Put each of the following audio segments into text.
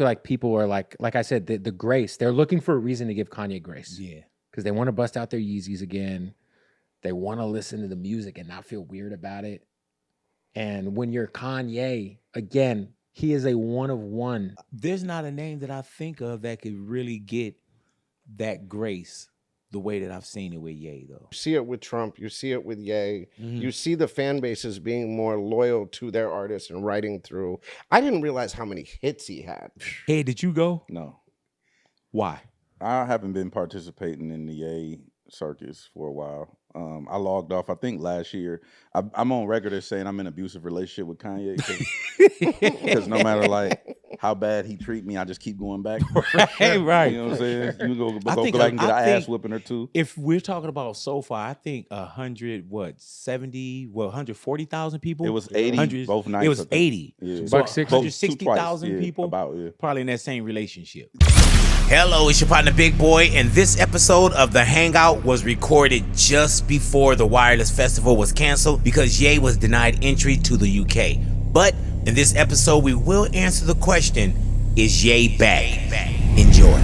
feel like people are like I said, the grace. They're looking for a reason to give Kanye grace. Yeah. Because they want to bust out their Yeezys again. They want to listen to the music and not feel weird about it. And when you're Kanye, again, he is a one of one. There's not a name that I think of that could really get that grace the way that I've seen it with Ye, though. You see it with Trump. You see it with Ye. You see the fan bases being more loyal to their artists and writing through. I didn't realize how many hits he had. Hey, did you go? No. Why? I haven't been participating in the Ye circus for a while. I logged off, I think, last year. I'm on record as saying I'm in an abusive relationship with Kanye because no matter like how bad he treat me, I just keep going back. Right. You know what I'm saying? You go back and get I an think ass whipping or two. If we're talking about so far, I think 140,000 people. It was 80 both nights. It was 80. Yeah. So So 160,000 people probably in that same relationship. Hello, it's your partner Big Boy, and this episode of The Hangout was recorded just before the Wireless Festival was canceled because Ye was denied entry to the UK. But in this episode, we will answer the question, is Ye back? Enjoy.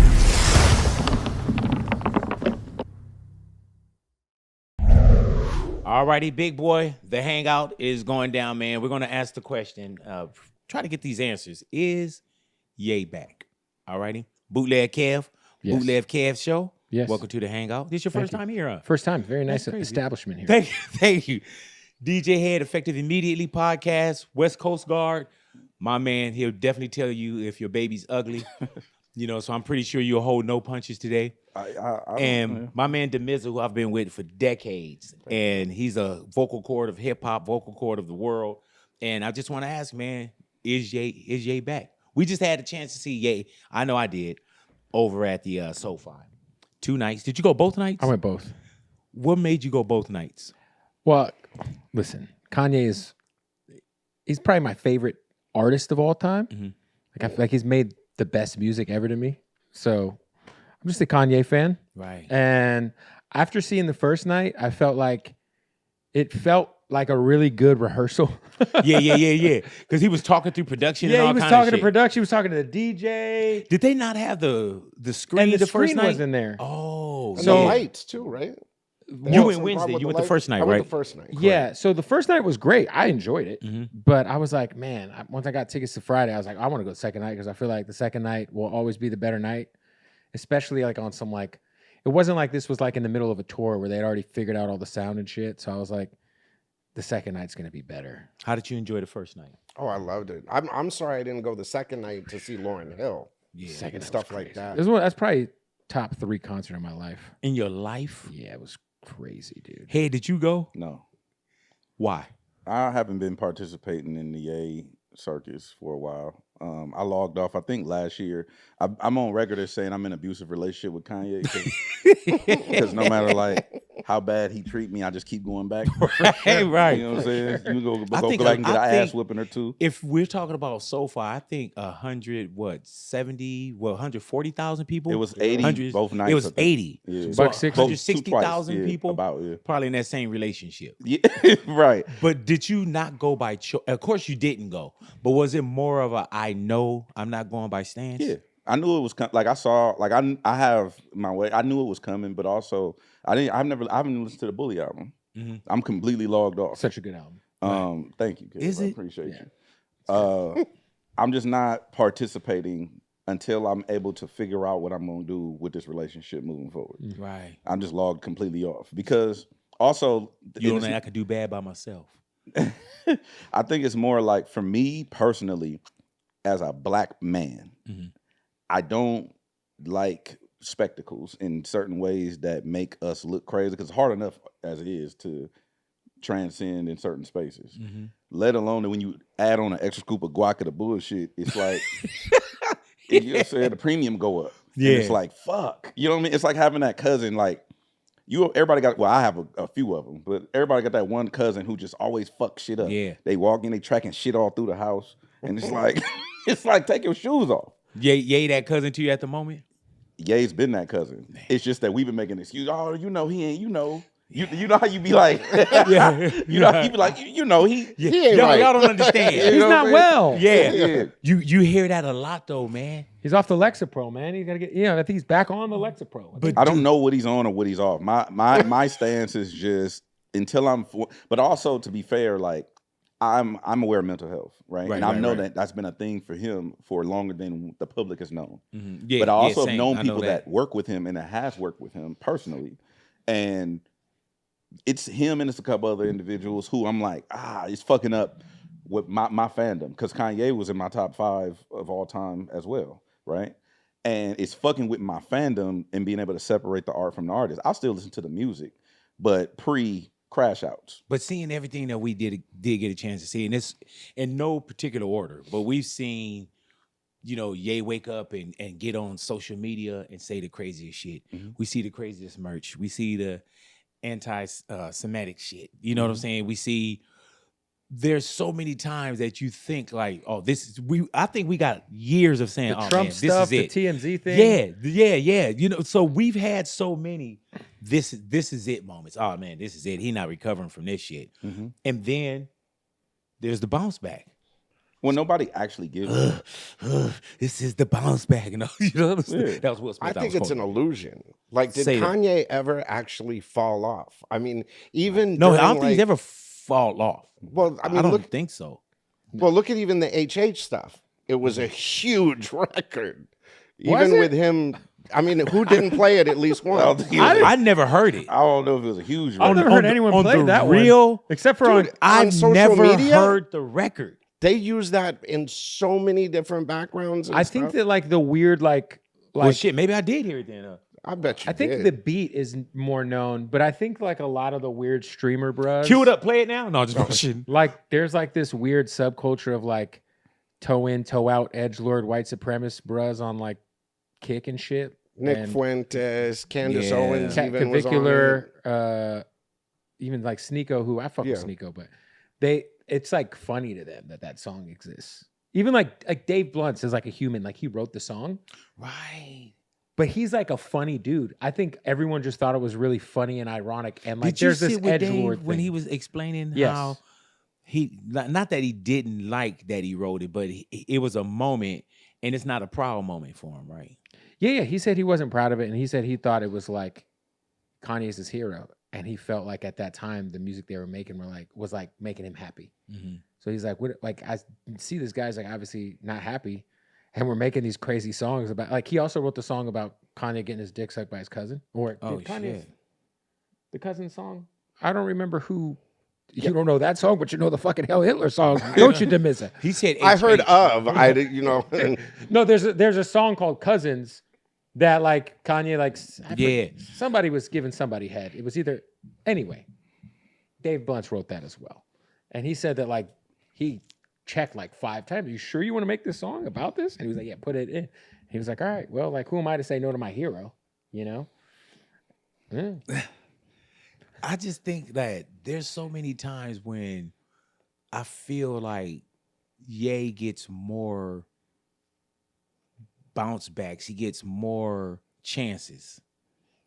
Alrighty, Big Boy, The Hangout is going down, man. We're going to ask the question, try to get these answers. Is Ye back? Alrighty. Bootleg Kev, Yes. Bootleg Kev Show. Yes. Welcome to The Hangout. This your first time here, huh? First time. Very nice That's crazy. establishment here. Thank you. DJ Hed, Effective Immediately podcast, West Coast Guard. My man, he'll definitely tell you if your baby's ugly. So I'm pretty sure you'll hold no punches today. And my man Damizza, who I've been with for decades, and he's a vocal cord of hip hop, vocal cord of the world. And I just want to ask, man, is Ye back? We just had a chance to see Ye. I know I did over at the Sofi. 2 nights. Did you go both nights? I went both. What made you go both nights? Well, listen, Kanye he's probably my favorite artist of all time. Mhm. Like I feel like he's made the best music ever to me. So I'm just a Kanye fan. Right. And after seeing the first night, I felt like it felt like a really good rehearsal. Yeah. Because he was talking through production. Yeah, and all he was kind talking of to shit. production. He was talking to the DJ. Did they not have the screen And the first screen night? was in there. Oh, And So- the lights too, right? You went Wednesday. You went the first night, I went right? the first night. Yeah, so the first night was great. I enjoyed it. Mhm. But I was like, man, once I got tickets to Friday, I was like, I want to go second night because I feel like the second night will always be the better night, especially like on some like, it wasn't like this was like in the middle of a tour where they'd already figured out all the sound and shit. So I was like, the second night's going to be better. How did you enjoy the first night? Oh, I loved it. I'm sorry I didn't go the second night to see Lauryn Hill. Yeah. Second And night stuff was like crazy. that. That's probably top 3 concert in my life. In your life? Yeah, it was crazy, dude. Hey, did you go? No. Why? I haven't been participating in the Ye circus for a while. I logged off, I think, last year. I'm on record as saying I'm in an abusive relationship with Kanye because no matter like how bad he treat me, I just keep going back. Right. You know what I'm saying? You go back and get an ass whipping or two. If we're talking about so far, I think 140,000 people. It was 80 both nights. It was I think. 80. Yeah. So Buck 60. 160,000 people About, yeah. probably in that same relationship. Yeah, right. But did you not go by choice? Of course you didn't go. But was it more of a I know I'm not going by stance? Yeah. I knew it was like I saw like I have my way. I knew it was coming, but also I haven't listened to the Bully album. Mhm. I'm completely logged off. Such a good album. Thank you, kid. Is I it? appreciate you. I'm just not participating until I'm able to figure out what I'm gonna do with this relationship moving forward. Right. I'm just logged completely off because also You don't think I could do bad by myself? I think it's more like for me personally, as a black man, Mhm. I don't like spectacles in certain ways that make us look crazy because it's hard enough as it is to transcend in certain spaces. Mhm. Let alone that when you add on an extra scoop of guac of the bullshit, it's like you know what I'm saying, the premium go up. Yeah. And it's like fuck. You know what I mean? It's like having that cousin like everybody got, well, I have a few of them, but everybody got that one cousin who just always fucks shit up. Yeah. They walk in, they tracking shit all through the house. And it's like, it's like take your shoes off. Yay, that cousin to you at the moment? Ye's been that cousin. It's just that we've been making excuses. Oh, he ain't, You know how you be like, Yeah. you know how you be like, you know he He ain't right. Y'all don't understand. He's know not what I'm well. Yeah. You hear that a lot though, man. He's off the Lexapro, man. He's gotta get. I think he's back on the Lexapro. But I don't know what he's on or what he's off. My stance is just until but also to be fair, like I'm aware of mental health, right? And I know that that's been a thing for him for longer than the public has known. Mm-hmm. Yeah, but I also have same. known I people know that work with him and that has worked with him personally. And it's him and it's a couple other individuals who I'm like, it's fucking up with my fandom. Because Kanye was in my top 5 of all time as well, right? And it's fucking with my fandom and being able to separate the art from the artist. I'll still listen to the music, but pre-crash outs. But seeing everything that we did get a chance to see, and it's in no particular order, but we've seen, Ye wake up and get on social media and say the craziest shit. Mm-hmm. We see the craziest merch. We see the anti-Semitic shit. You know what I'm saying? We see there's so many times that you think like, oh, I think we got years of saying, The oh, Trump man, stuff, this is the it. TMZ thing. Yeah. So we've had so many this is it moments. Oh man, this is it. He not recovering from this shit. Mm-hmm. And then there's the bounce back. Well, nobody actually gives it. This is the bounce back. That was Will Smith. I think it's an illusion. Like, did Say that. Kanye ever actually fall off? I mean, even No, I during, don't think he's ever fall off. Well, I mean, don't look. think so. Well, look at even the HH stuff. It was a huge record. Was Even it? with him, I mean, who didn't play it at least once? I never heard it. I don't know if it was a huge I've record. never heard anyone on play the that real, one. Except for Dude, on I've social never media? heard the record. They use that in so many different backgrounds. And I think stuff. that like the weird Well, shit, maybe I did hear it then. I bet you. I think did. the beat is more known, but I think like a lot of the weird streamer bros. Cue it up, play it now. No, just bullshit. Like there's like this weird subculture of like toe in, toe out, edgelord, white supremacist bros on like Kick and shit. Nick and Fuentes, Candace Yeah. Owens, Cat even was on it. Cavicular, even like Sneeko, who I fuck with Yeah. Sneeko, but it's like funny to them that song exists. Even like Dave Blunt is like a human, like he wrote the song, Right. but he's like a funny dude. I think everyone just thought it was really funny and ironic, and like Did you there's this sit with Dave edgelord when thing. he was explaining Yes. how he not that he didn't like that he wrote it, but it was a moment, and it's not a proud moment for him, right? Yeah. He said he wasn't proud of it, and he said he thought it was like Kanye's his hero, and he felt like at that time the music they were making was like making him happy. Mm-hmm. So he's like, what? Like I see this guy's like obviously not happy, and we're making these crazy songs about. Like he also wrote the song about Kanye getting his dick sucked by his cousin, or Oh, did Kanye shit. the cousin song. I don't remember who. You don't know that song, but you know the fucking Hell Hitler song, don't you, Damizza? He said, I heard HH. of. I did, you know. And No, there's a song called Cousins that like Kanye like somebody was giving somebody head. It was either anyway. Dave Blunt wrote that as well, and he said that like he checked like 5 times. Are you sure you want to make this song about this? And he was like, yeah, put it in. He was like, all right, well, like who am I to say no to my hero? You know. Yeah. I just think that there's so many times when I feel like Ye gets more bounce backs. He gets more chances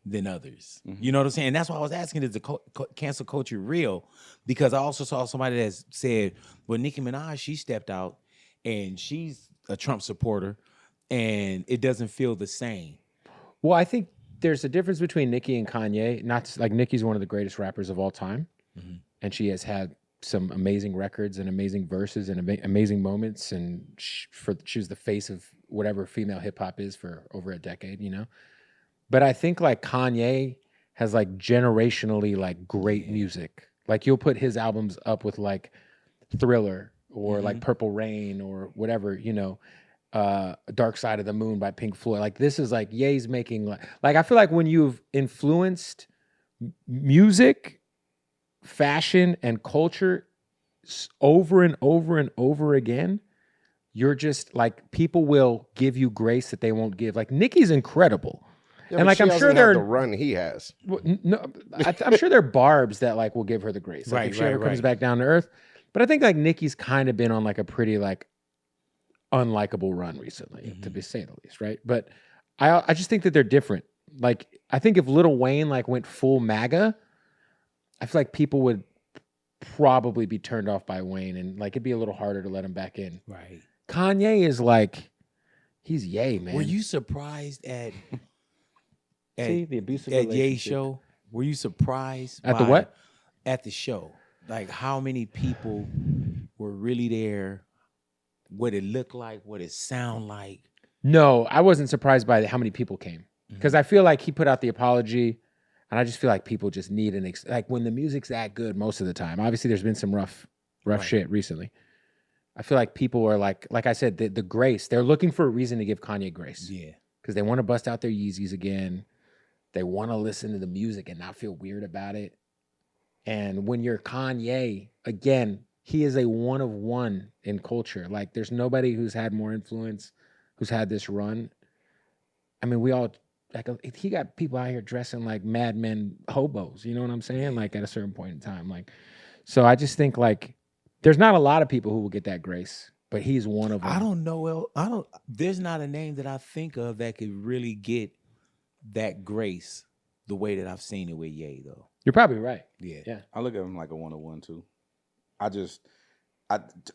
than others. Mm-hmm. You know what I'm saying? That's why I was asking, is the cancel culture real? Because I also saw somebody that said, well, Nicki Minaj, she stepped out and she's a Trump supporter and it doesn't feel the same. Well, I think there's a difference between Nicki and Kanye. Not like Nicki's one of the greatest rappers of all time, and she has had some amazing records and amazing verses and amazing moments. And she was the face of whatever female hip hop is for over a decade, you know. But I think like Kanye has like generationally like great music. Like you'll put his albums up with like Thriller or like Purple Rain or whatever, you know. Dark Side of the Moon by Pink Floyd. Like this is like Ye's making like I feel like when you've influenced music, fashion, and culture over and over and over again, you're just like people will give you grace that they won't give. Like Nicki's incredible. yeah, And but like she I'm doesn't sure have there the are run he has. I'm sure there are barbs that like will give her the grace. Like Right, if she ever right, comes right. back down to earth. But I think like Nicki's kind of been on like a pretty like unlikable run recently, to say the least, right? But I just think that they're different. Like I think if Lil Wayne like went full MAGA, I feel like people would probably be turned off by Wayne, and like it'd be a little harder to let him back in. Right. Kanye is like, he's Ye, man. Were you surprised at See, the abusive at Ye's relationship. show? Were you surprised At the what? At the show? Like how many people were really there? What it looked like? What it sound like? No, I wasn't surprised by how many people came because I feel like he put out the apology, and I just feel like people just need like when the music's that good most of the time. Obviously, there's been some rough Right. shit recently. I feel like people are like I said, the grace. They're looking for a reason to give Kanye grace. Yeah. Because they want to bust out their Yeezys again. They want to listen to the music and not feel weird about it. And when you're Kanye, again, he is a one of one in culture. Like there's nobody who's had more influence, who's had this run. I mean, we all, like, he got people out here dressing like madmen hobos. You know what I'm saying? Like at a certain point in time. Like, so I just think like, there's not a lot of people who will get that grace, but he's one of them. I don't know. There's not a name that I think of that could really get that grace the way that I've seen it with Ye, though. You're probably right. Yeah. I look at him like a 101 too.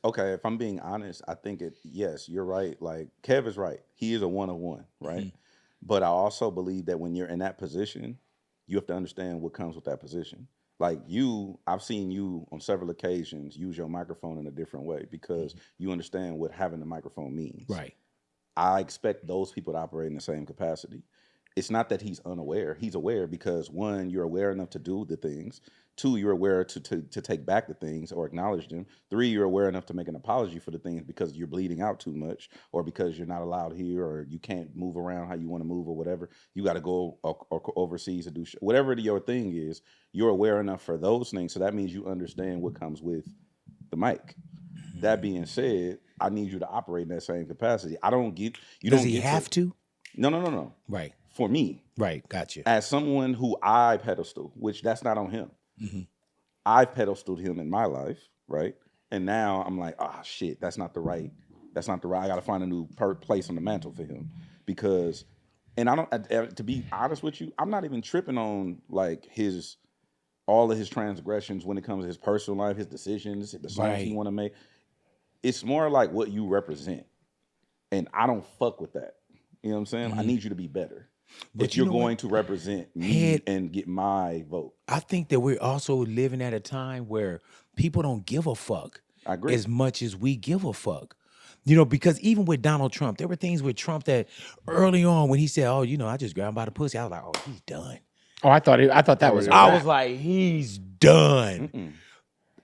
Okay, if I'm being honest, I think yes, you're right. Like Kev is right. He is a 101, right? Mm-hmm. But I also believe that when you're in that position, you have to understand what comes with that position. Like I've seen you on several occasions use your microphone in a different way because you understand what having the microphone means. Right. I expect those people to operate in the same capacity. It's not that he's unaware. He's aware because, one, you're aware enough to do the things. Two, you're aware to take back the things or acknowledge them. Three, you're aware enough to make an apology for the things because you're bleeding out too much or because you're not allowed here or you can't move around how you want to move or whatever. You got to go or overseas to do whatever your thing is. You're aware enough for those things. So that means you understand what comes with the mic. That being said, I need you to operate in that same capacity. Does he have to? No. Right. For me. Right. Gotcha. As someone who I pedestal, which that's not on him. Mm-hmm. I've pedestaled him in my life, right? And now I'm like, shit, that's not the right. I got to find a new place on the mantle for him because, and I don't. To be honest with you, I'm not even tripping on like all of his transgressions when it comes to his personal life, his decisions, the songs he want to make. It's more like what you represent, and I don't fuck with that. You know what I'm saying? I need you to be better. But you're going to represent me and get my vote. I think that we're also living at a time where people don't give a fuck I agree. as much as we give a fuck. You know, because even with Donald Trump, there were things with Trump that early on when he said, I just grabbed him by the pussy, I was like, he's done. Oh, I thought that was. I was like, he's done. Mm-mm.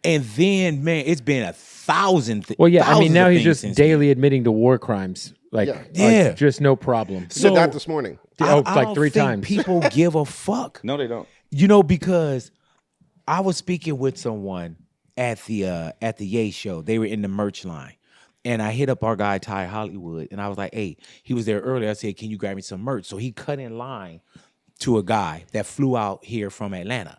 And then, man, it's been 1,000 things. Well, yeah, I mean, now he's just daily admitting to war crimes. Like, Yeah. just no problem. He did that this morning. I like don't 3 think times. people give a fuck. No, they don't. You know, because I was speaking with someone at the Ye show. They were in the merch line. And I hit up our guy, Ty Hollywood, and I was like, hey, he was there earlier. I said, can you grab me some merch? So he cut in line to a guy that flew out here from Atlanta.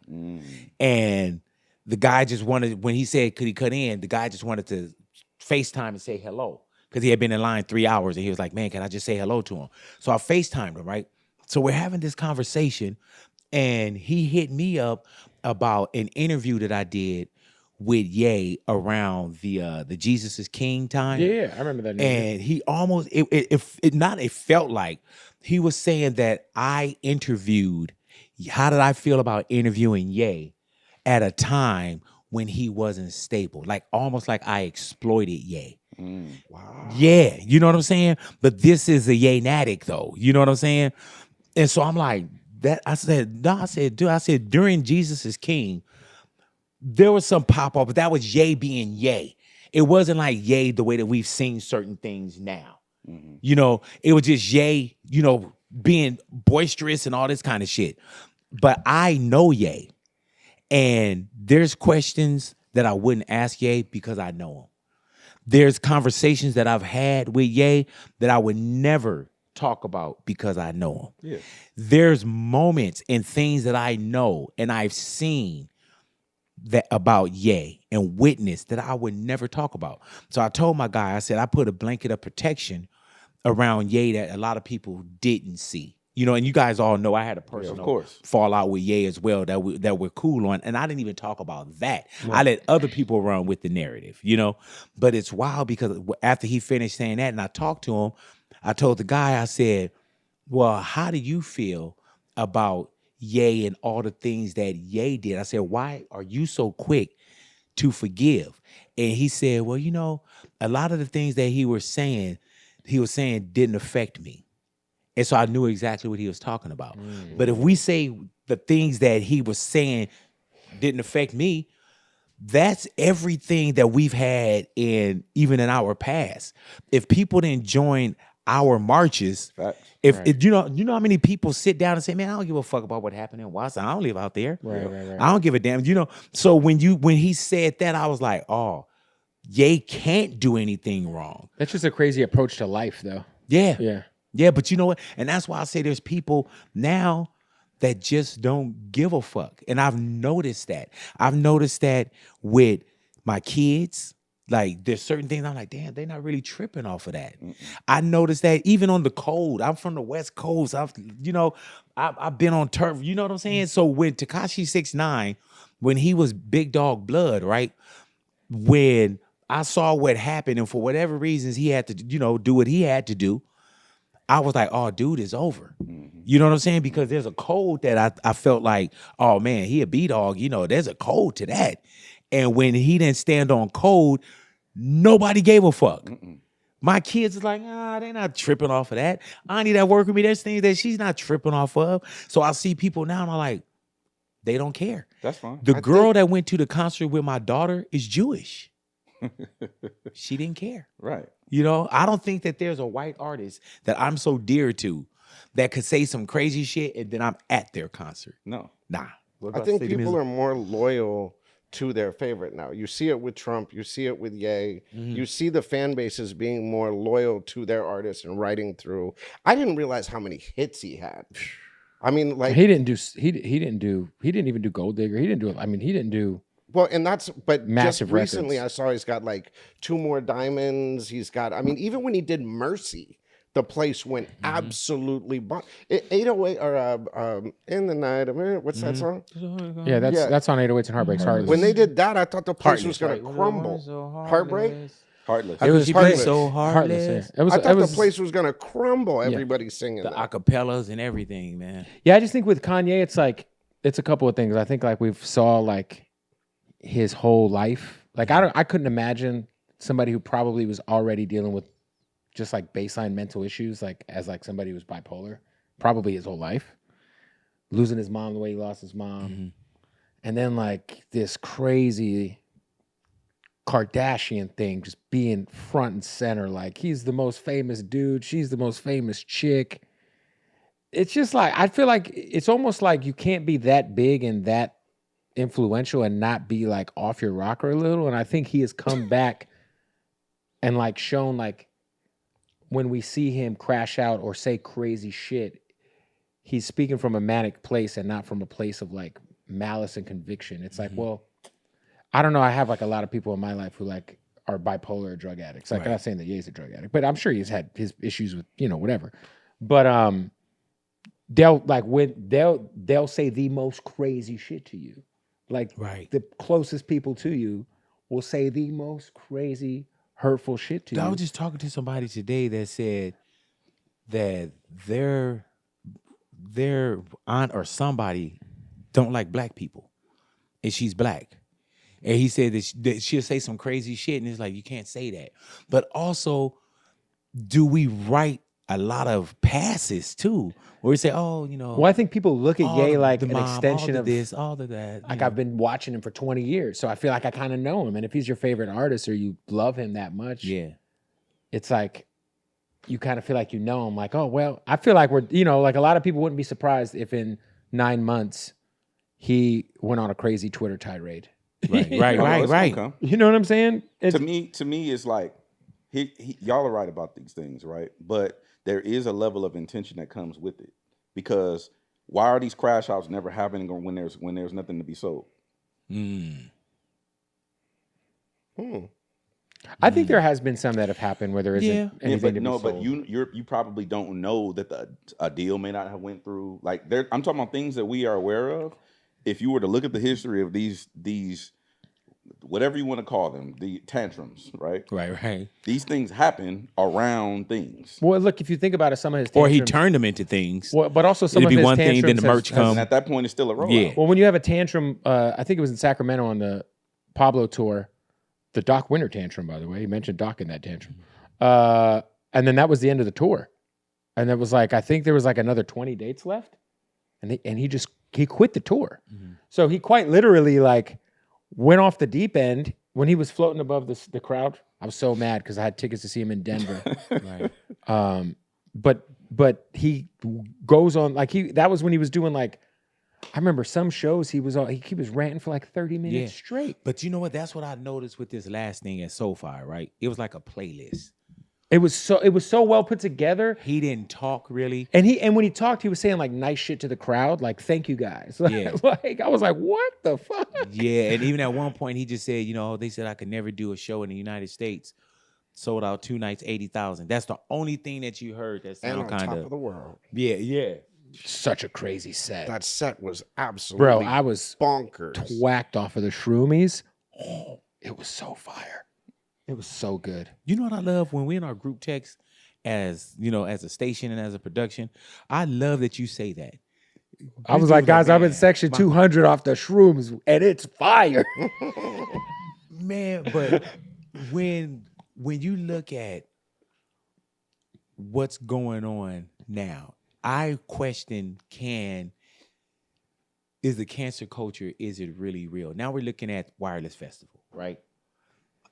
And the guy just wanted, when he said, could he cut in, the guy just wanted to FaceTime and say hello. Because he had been in line 3 hours and he was like, man, can I just say hello to him? So I FaceTimed him, right? So we're having this conversation and he hit me up about an interview that I did with Ye around the Jesus is King time. Yeah, I remember that. And he almost, it felt like he was saying that I interviewed, how did I feel about interviewing Ye at a time when he wasn't stable? Like almost like I exploited Ye. Wow. Yeah, you know what I'm saying? But this is a Ye-natic though. You know what I'm saying? And so I'm like, I said, during Jesus is King, there was some pop-up, but that was Ye being Ye. It wasn't like Ye the way that we've seen certain things now. Mm-hmm. You know, it was just Ye, being boisterous and all this kind of shit. But I know Ye. And there's questions that I wouldn't ask Ye because I know him. There's conversations that I've had with Ye that I would never talk about because I know him. Yeah. There's moments and things that I know and I've seen that about Ye and witnessed that I would never talk about. So I told my guy, I said, I put a blanket of protection around Ye that a lot of people didn't see You know, and you guys all know I had a of personal course. fallout with Ye as well that we're cool on, and I didn't even talk about that. I let other people run with the narrative, you know. But it's wild because after he finished saying that, and I talked to him, I told the guy, I said, "Well, how do you feel about Ye and all the things that Ye did?" I said, "Why are you so quick to forgive?" And he said, "Well, you know, a lot of the things that he was saying didn't affect me." And so I knew exactly what he was talking about. But if we say the things that he was saying didn't affect me, that's everything that we've had even in our past. If people didn't join our marches, Facts. if you know how many people sit down and say, "Man, I don't give a fuck about what happened in Watson. I don't live out there. Right. I don't give a damn." You know. So when he said that, I was like, "Oh, Ye can't do anything wrong." That's just a crazy approach to life, though. Yeah. Yeah. Yeah, but you know what? And that's why I say there's people now that just don't give a fuck. And I've noticed that. I've noticed that with my kids. Like, there's certain things I'm like, damn, they're not really tripping off of that. I noticed that even on the cold. I'm from the West Coast. I've been on turf. You know what I'm saying? So when Tekashi 6ix9ine, when he was Big Dog Blood, right? When I saw what happened, and for whatever reasons he had to, do what he had to do, I was like, "Oh, dude, it's over." You know what I'm saying? Because there's a code that I felt like, "Oh man, he a B-dog." There's a code to that. And when he didn't stand on code, nobody gave a fuck. My kids is like, they're not tripping off of that. Auntie that work with me, there's things that she's not tripping off of. So I see people now and I'm like, they don't care. That's fine. The girl that went to the concert with my daughter is Jewish. She didn't care. Right. I don't think that there's a white artist that I'm so dear to that could say some crazy shit and then I'm at their concert. No. Nah. I think people are more loyal to their favorite now. You see it with Trump. You see it with Ye. You see the fan bases being more loyal to their artists and writing through. I didn't realize how many hits he had. I mean, like he didn't even do Gold Digger. He didn't do. Well, and but massive just recently records. I saw he's got like 2 more diamonds. He's got, even when he did Mercy, the place went absolutely 808 or In the Night. What's that song? Yeah, that's on 808s and Heartbreaks. Heartless. When they did that, I thought the place was going to crumble. Heartbreak? Heartless. It was Heartless. so heartless. Yeah. I thought the place was going to crumble. Everybody singing The that. acapellas and everything, man. Yeah, I just think with Kanye, it's a couple of things. I think like we've saw like his whole life. Like I couldn't imagine somebody who probably was already dealing with just like baseline mental issues, like as like somebody who was bipolar, probably his whole life, losing his mom the way he lost his mom, and then like this crazy Kardashian thing, just being front and center. Like he's the most famous dude, she's the most famous chick. It's just like I feel like it's almost like you can't be that big and that influential and not be like off your rocker a little. And I think he has come back and like shown like when we see him crash out or say crazy shit, he's speaking from a manic place and not from a place of like malice and conviction. It's like, well, I don't know. I have like a lot of people in my life who like are bipolar or drug addicts. Like I'm not saying that Ye's a drug addict, but I'm sure he's had his issues with, whatever. But they'll say the most crazy shit to you. Like the closest people to you will say the most crazy, hurtful shit to you. I was just talking to somebody today that said that their aunt or somebody don't like black people, and she's black. And he said that she'll say some crazy shit, and it's like, you can't say that. But also, do we write a lot of passes too, where we say, Well, I think people look at Ye like an extension of this, all of that. Like I've been watching him for 20 years, so I feel like I kind of know him. And if he's your favorite artist or you love him that much, it's like you kind of feel like you know him. Like, oh well, I feel like we're like a lot of people wouldn't be surprised if in 9 months he went on a crazy Twitter tirade. Right. You know what I'm saying? To me, it's like y'all are right about these things, right? But there is a level of intention that comes with it, because why are these crash outs never happening when there's nothing to be sold? How I think there has been some that have happened where there isn't Yeah. anything but to be sold. but you probably don't know that a deal may not have went through. Like I'm talking about things that we are aware of. If you were to look at the history of these whatever you want to call them, the tantrums, right? Right. These things happen around things. Well, look, if you think about it, some of his Or tantrums, he turned them into things. well, but also some It'd of be his one thing, then tantrums the merch has- come. And at that point, it's still a rollout. Yeah. Well, when you have a tantrum, I think it was in Sacramento on the Pablo tour, the Doc Winter tantrum, by the way. He mentioned Doc in that tantrum. And then that was the end of the tour. And it was like, I think there was like another 20 dates left. And he quit the tour. So he quite literally like went off the deep end when he was floating above the crowd. I was so mad because I had tickets to see him in Denver. Right. But he goes on like that was when he was doing like, I remember some shows he was ranting for like 30 minutes straight. But you know what? That's what I noticed with this last thing at Sofi, right? It was like a playlist. It was so well put together. He didn't talk really. And when he talked, he was saying like nice shit to the crowd, like thank you guys. Yeah. Like I was like, what the fuck? Yeah, and even at one point he just said, they said I could never do a show in the United States. Sold out 2 nights, 80,000. That's the only thing that you heard that And sound on kind top of of the world. yeah. Such a crazy set. That set was absolutely Bro, I was bonkers. whacked off of the shroomies. Oh, it was so fire. It was so good. You know what I love when we're in our group text as a station and as a production? I love that you say that. I was like, guys, I'm in section 200 off the shrooms, and it's fire. Man, but when you look at what's going on now, I question is the cancer culture, is it really real? Now we're looking at Wireless Festival, right?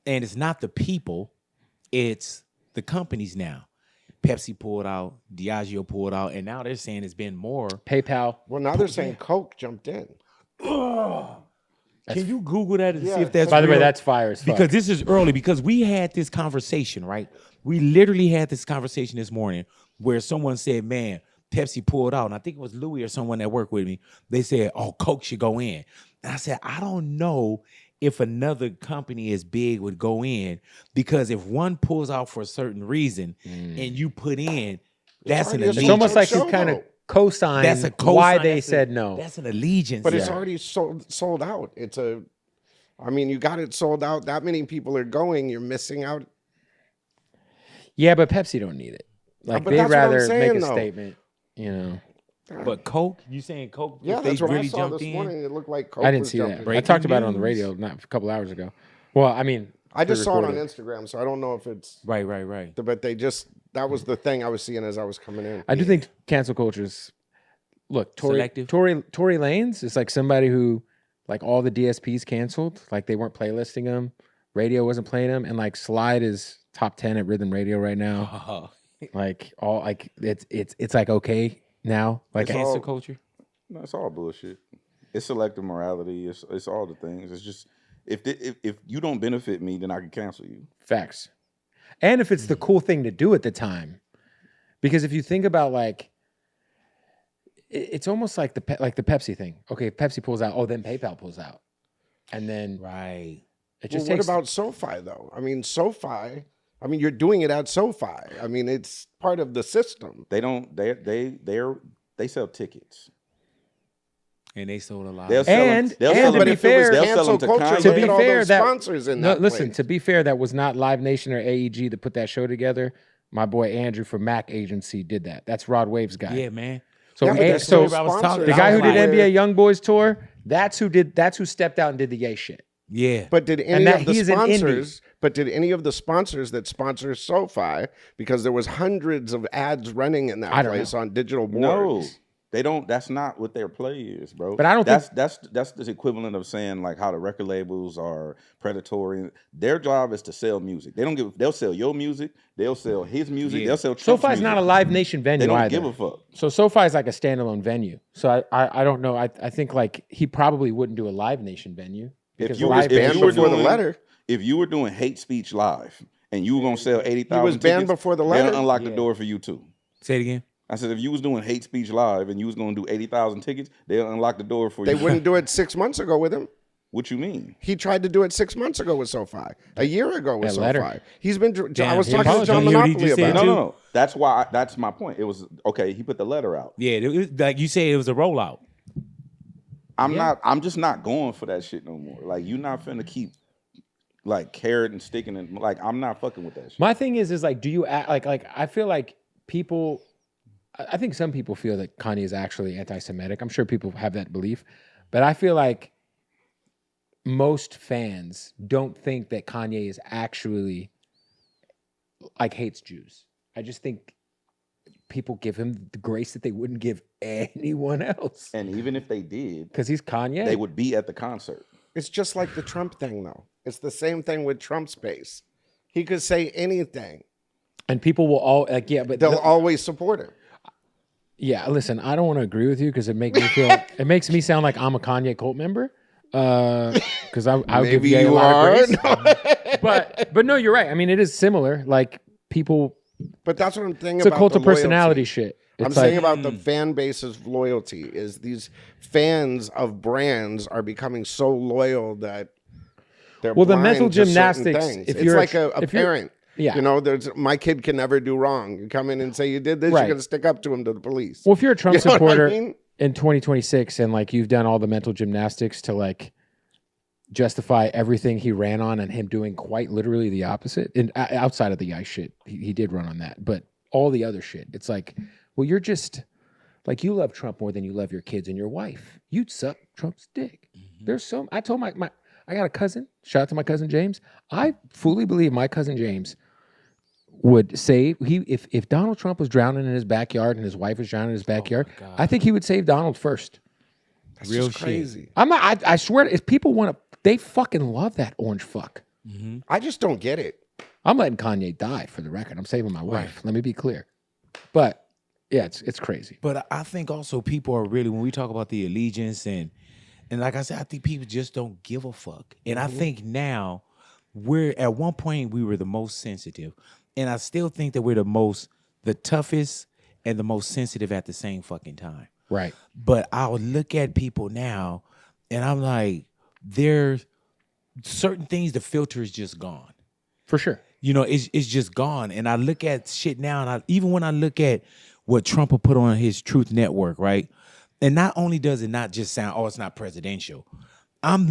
And it's not the people, it's the companies now. Pepsi pulled out, Diageo pulled out, and now they're saying it's been more. PayPal. Well, now they're saying Coke jumped in. Can you Google that and see Yeah. if that's By the way, real? that's fire as fuck. Because this is early, because we had this conversation, right? We literally had this conversation this morning where someone said, man, Pepsi pulled out. And I think it was Louis or someone that worked with me. They said, oh, Coke should go in. And I said, I don't know if another company as big would go in, because if one pulls out for a certain reason and you put in, that's an already a it's allegiance. almost like show, you kind of though. co-sign That's a cosign. why they That's said no. That's an allegiance. But it's already sold out. You got it sold out. That many people are going. You're missing out. Yeah, but Pepsi don't need it. Like But they'd that's what I'm rather saying, make a though. statement, But Coke, you saying Coke? Yeah, if they that's what really I saw jumped this in? morning. It looked like Coke I didn't was see that. jumping. I Breaking talked about it on the news. radio not a couple hours ago. Well, I mean, I just saw it on pre-recorded. Instagram, so I don't know if it's. Right. But that was the thing I was seeing as I was coming in. I do think cancel culture's look, Selective. Tory Lanez is like somebody who like all the DSPs canceled, like they weren't playlisting them, radio wasn't playing them, and like Slide is top 10 at Rhythm Radio right now. Like all like it's like okay now. Like It's Cancel all- culture. No, it's all bullshit. It's selective morality. It's all the things. It's just if you don't benefit me, then I can cancel you. facts. And if it's the cool thing to do at the time. Because if you think about like it's almost like the Pepsi thing. Okay, if Pepsi pulls out, then PayPal pulls out. And then Right. it Well, just what takes about SoFi though? SoFi. You're doing it at SoFi. It's part of the system. They don't. They sell tickets. And they sold a lot. They'll of sell And- them. They'll and sell to them. be fair- they'll sell cancel them to culture. Kanye. To Look be at all fair, those that sponsors in no, that listen. place. To be fair, that was not Live Nation or AEG that put that show together. My boy Andrew from Mac Agency did that. That's Rod Wave's guy. Yeah, man. So, Yeah, but and- there's so still I was talking- sponsors the guy who out did there. NBA Young Boys tour, that's who stepped out and did the yay shit. Yeah. But did And any that of the he's an indie. sponsors? But did any of the sponsors that sponsor SoFi? Because there was hundreds of ads running in that I don't place on digital boards. No, they don't. That's not what their play is, bro. But I don't think- that's the equivalent of saying like how the record labels are predatory. Their job is to sell music. They don't give. They'll sell your music. They'll sell his music. Yeah. They'll sell. Trump's SoFi's not a music. Live Nation venue They don't either. give a fuck. So SoFi is like a standalone venue. So I don't know. I think like he probably wouldn't do a Live Nation venue because you Live was banned you were before the doing- letter. If you were doing hate speech live and you were gonna sell 80,000, He was banned before the letter. They'll unlock the door for you too. Say it again. I said, if you was doing hate speech live and you was gonna do 80,000 tickets, they'll unlock the door for They you. wouldn't do it 6 months ago with him. What you mean? He tried to do it 6 months ago with Sofi. A year ago with That letter. Sofi. He's been. I was he talking to John apologized. You heard he Monopoly just said about too? it. No. That's why. That's my point. It was okay. He put the letter out. Yeah, like you said, it was a rollout. I'm just not going for that shit no more. Like, you're not finna keep like carrot and sticking and like, I'm not fucking with that shit. My thing is like, do you act like I feel like people, I think some people feel that Kanye is actually anti-Semitic. I'm sure people have that belief, but I feel like most fans don't think that Kanye is actually like hates Jews. I just think people give him the grace that they wouldn't give anyone else. And even if they did, Because he's Kanye. they would be at the concert. It's just like the Trump thing, though. It's the same thing with Trump's base. He could say anything. And people will all like, yeah, but They'll always support him. yeah, listen, I don't want to agree with you because it makes me feel it makes me sound like I'm a Kanye cult member. Because I'll give Maybe you a you lot are. of grace. but no, you're right. I mean, it is similar. Like people, But that's what I'm thinking it's a about. cult the of personality loyalty. shit. I'm It's saying like, about the fan base's loyalty is these fans of brands are becoming so loyal that they're Well, the blind mental to certain gymnastics, things. if It's you're a like a if you're- parent. yeah. You know, there's my kid can never do wrong. You come in and say you did this, Right. you're gonna stick up to him to the police. Well, if you're a Trump You know what I supporter mean? in 2026 and like you've done all the mental gymnastics to like justify everything he ran on and him doing quite literally the opposite, and outside of the ICE shit, he did run on that, but all the other shit, it's like, well, you're just like, you love Trump more than you love your kids and your wife. You'd suck Trump's dick. There's so, I told my I got a cousin, shout out to my cousin James. I fully believe my cousin James would save if Donald Trump was drowning in his backyard and his wife was drowning in his backyard, I think he would save Donald first. That's Real just crazy. I'm not. I swear, if people want to, they fucking love that orange fuck. I just don't get it. I'm letting Kanye die for the record. I'm saving my wife. Let me be clear. But yeah, it's crazy. But I think also people are really, when we talk about the allegiance and like I said, I think people just don't give a fuck. And I think now we're at one point we were the most sensitive, and I still think that we're the toughest and the most sensitive at the same fucking time. Right. But I'll look at people now and I'm like, there's certain things, the filter is just gone. For sure. You know, it's just gone. And I look at shit now, and even when I look at what Trump will put on his Truth Network, right? And not only does it not just sound, oh, it's not presidential. I'm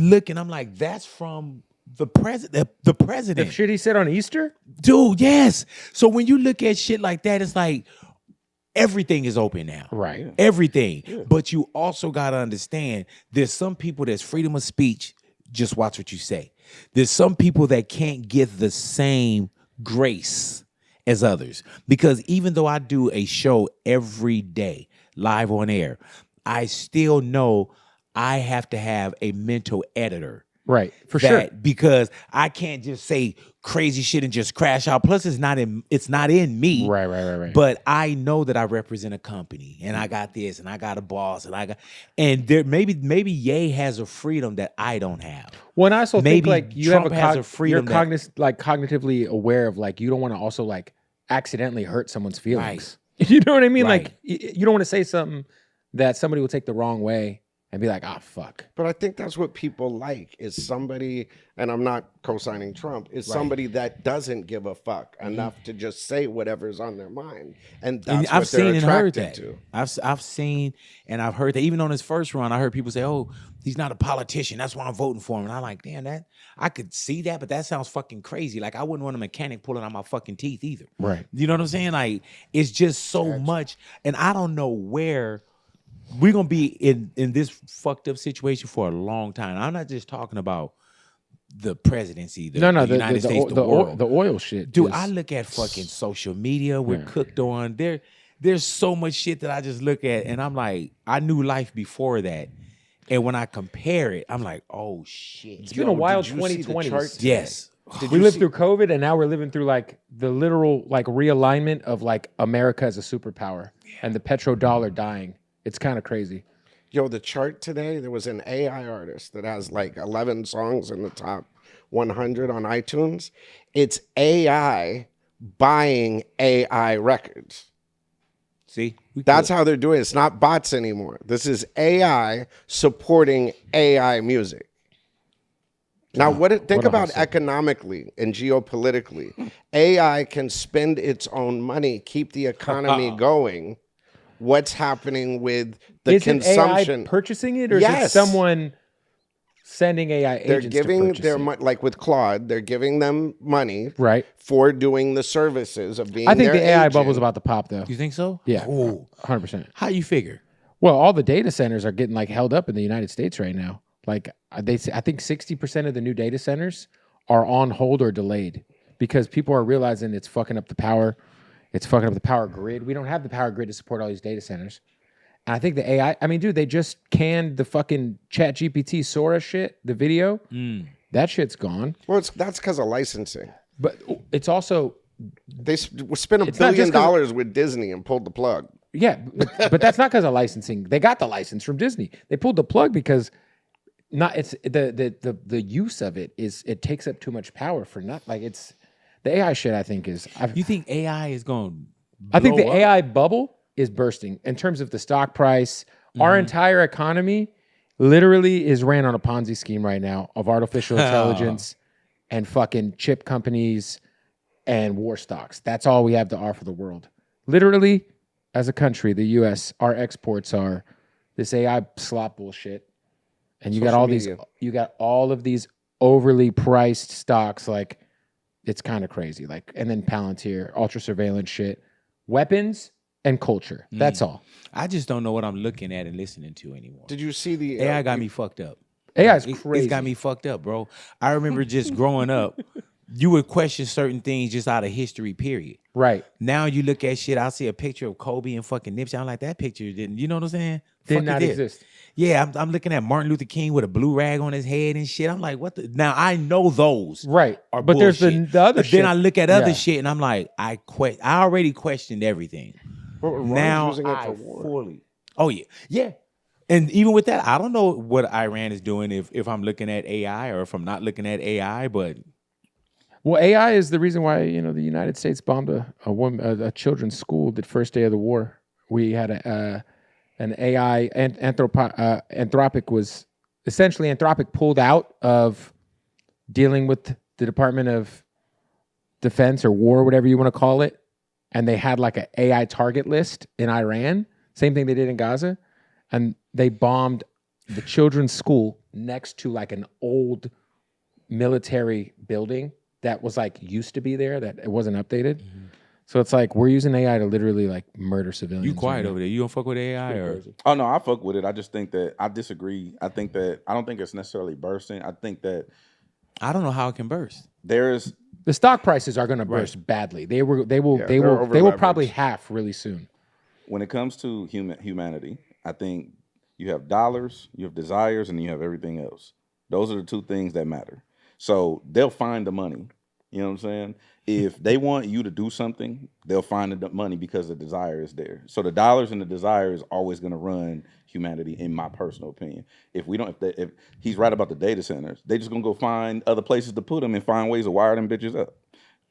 like, that's from the president. The president. The shit he said on Easter? Dude, yes. So when you look at shit like that, it's like everything is open now. Right. Yeah. Everything. Yeah. But you also got to understand there's some people that's freedom of speech. Just watch what you say. There's some people that can't get the same grace as others. Because even though I do a show every day, live on air, I still know I have to have a mental editor. Right, for sure. Because I can't just say crazy shit and just crash out. Plus, it's not in me. Right. But I know that I represent a company, and I got this, and I got a boss, and there maybe Ye has a freedom that I don't have. Well, and I also think like you Trump have has a freedom. You're cognitively aware of like you don't want to also like accidentally hurt someone's feelings. Right. You know what I mean? Right. Like you don't want to say something that somebody will take the wrong way and be like, ah, fuck. But I think that's what people like is somebody, and I'm not co-signing Trump, is somebody that doesn't give a fuck enough to just say whatever's on their mind. And that's what I've seen and heard that. To. I've seen and I've heard that. Even on his first run, I heard people say, oh, he's not a politician. That's why I'm voting for him. And I'm like, damn, that I could see that, but that sounds fucking crazy. Like, I wouldn't want a mechanic pulling out my fucking teeth either. Right. You know what I'm saying? Like, it's just so much. And I don't know where we're going to be in this fucked up situation for a long time. I'm not just talking about the presidency, the United States, the world. The oil shit. Dude, I look at fucking social media. We're cooked on. There's so much shit that I just look at, and I'm like, I knew life before that. And when I compare it, I'm like, oh, shit. It's been a wild 2020. Yes. We lived through COVID, and now we're living through like the literal like realignment of like America as a superpower and the petrodollar dying. It's kind of crazy. Yo, the chart today, there was an AI artist that has like 11 songs in the top 100 on iTunes. It's AI buying AI records. See? That's how they're doing it. It's not bots anymore. This is AI supporting AI music. Now, think a about hustle. economically and geopolitically. AI can spend its own money, keep the economy going. What's happening with the is consumption? It AI purchasing it, or is Yes. it someone sending AI agents They're giving to purchase their it? money, like with Claude, they're giving them money Right. for doing the services of being I think their the AI agent. bubble's about to pop, though. You think so? Yeah, Ooh. 100%. How you figure? Well, all the data centers are getting like held up in the United States right now. Like I think 60% of the new data centers are on hold or delayed because people are realizing it's fucking up the power. It's fucking up the power grid. We don't have the power grid to support all these data centers. And I think the AI, I mean, dude, they just canned the fucking Chat GPT Sora shit, the video. That shit's gone. Well, that's because of licensing. But it's also, They spent $1 It's not just billion with Disney and pulled the plug. yeah, but that's not because of licensing. They got the license from Disney. They pulled the plug because it's the use of it it takes up too much power for not like it's the AI shit. I think You think AI is going? I think the AI bubble is bursting in terms of the stock price. Our entire economy literally is ran on a Ponzi scheme right now of artificial intelligence and fucking chip companies and war stocks. That's all we have to offer the world. Literally, as a country, the U.S., our exports are this AI slop bullshit. And you got all of these overly priced stocks. Like, it's kind of crazy. Like, and then Palantir, ultra surveillance shit, weapons and culture. That's all. I just don't know what I'm looking at and listening to anymore. Did you see the AI got me fucked up. AI is crazy. It's got me fucked up, bro. I remember just growing up, you would question certain things just out of history, period. Right. Now you look at shit, I'll see a picture of Kobe and fucking Nipsey. I'm like, that picture didn't, you know what I'm saying? Did not exist. Yeah, I'm looking at Martin Luther King with a blue rag on his head and shit. I'm like, what the? Now I know those. Right. Are But there's bullshit. the other but shit. then I look at other Yeah. shit and I'm like, I already questioned everything. Now using it I for war. fully. Oh yeah, yeah. And even with that, I don't know what Iran is doing if I'm looking at AI or if I'm not looking at AI. But Well, AI is the reason why the United States bombed a children's school the first day of the war. We had an AI and Anthropic was essentially Anthropic pulled out of dealing with the Department of Defense or War, whatever you want to call it, and they had like an AI target list in Iran. Same thing they did in Gaza, and they bombed the children's school next to like an old military building that was like used to be there that it wasn't updated. So it's like we're using AI to literally like murder civilians. you quiet right now. over there. You don't fuck with AI or Oh no, I fuck with it. I just think that I disagree. I don't think it's necessarily bursting. I think that I don't know how it can burst. there's The stock prices are going to burst badly. They will they're probably over-leveraged. half really soon. when it comes to humanity, I think you have dollars, you have desires, and you have everything else. Those are the two things that matter. So they'll find the money. You know what I'm saying? If they want you to do something, they'll find the money because the desire is there. So the dollars and the desire is always going to run humanity, in my personal opinion. If he's right about the data centers, they just going to go find other places to put them and find ways to wire them bitches up.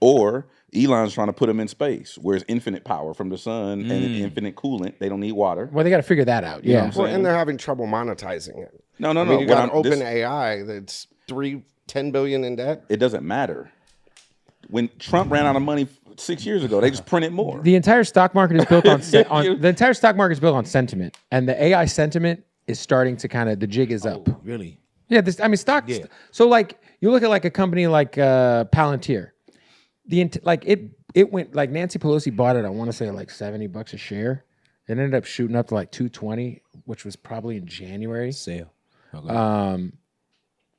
Or Elon's trying to put them in space, where it's infinite power from the sun and infinite coolant. They don't need water. Well, they got to figure that out. You know Yeah. what I'm Well, saying? and they're having trouble monetizing it. No. I mean, you got What I'm- open AI that's $10 billion in debt. It doesn't matter. When Trump ran out of money 6 years ago, they just printed more. The entire stock market is built on the entire stock market is built on sentiment, and the AI sentiment is starting to kind of the jig is up. Really? Yeah, stocks. Yeah. So like you look at like a company like Palantir, it went like Nancy Pelosi bought it. I want to say like $70 a share. It ended up shooting up to like 220, which was probably in January. Sale. Okay.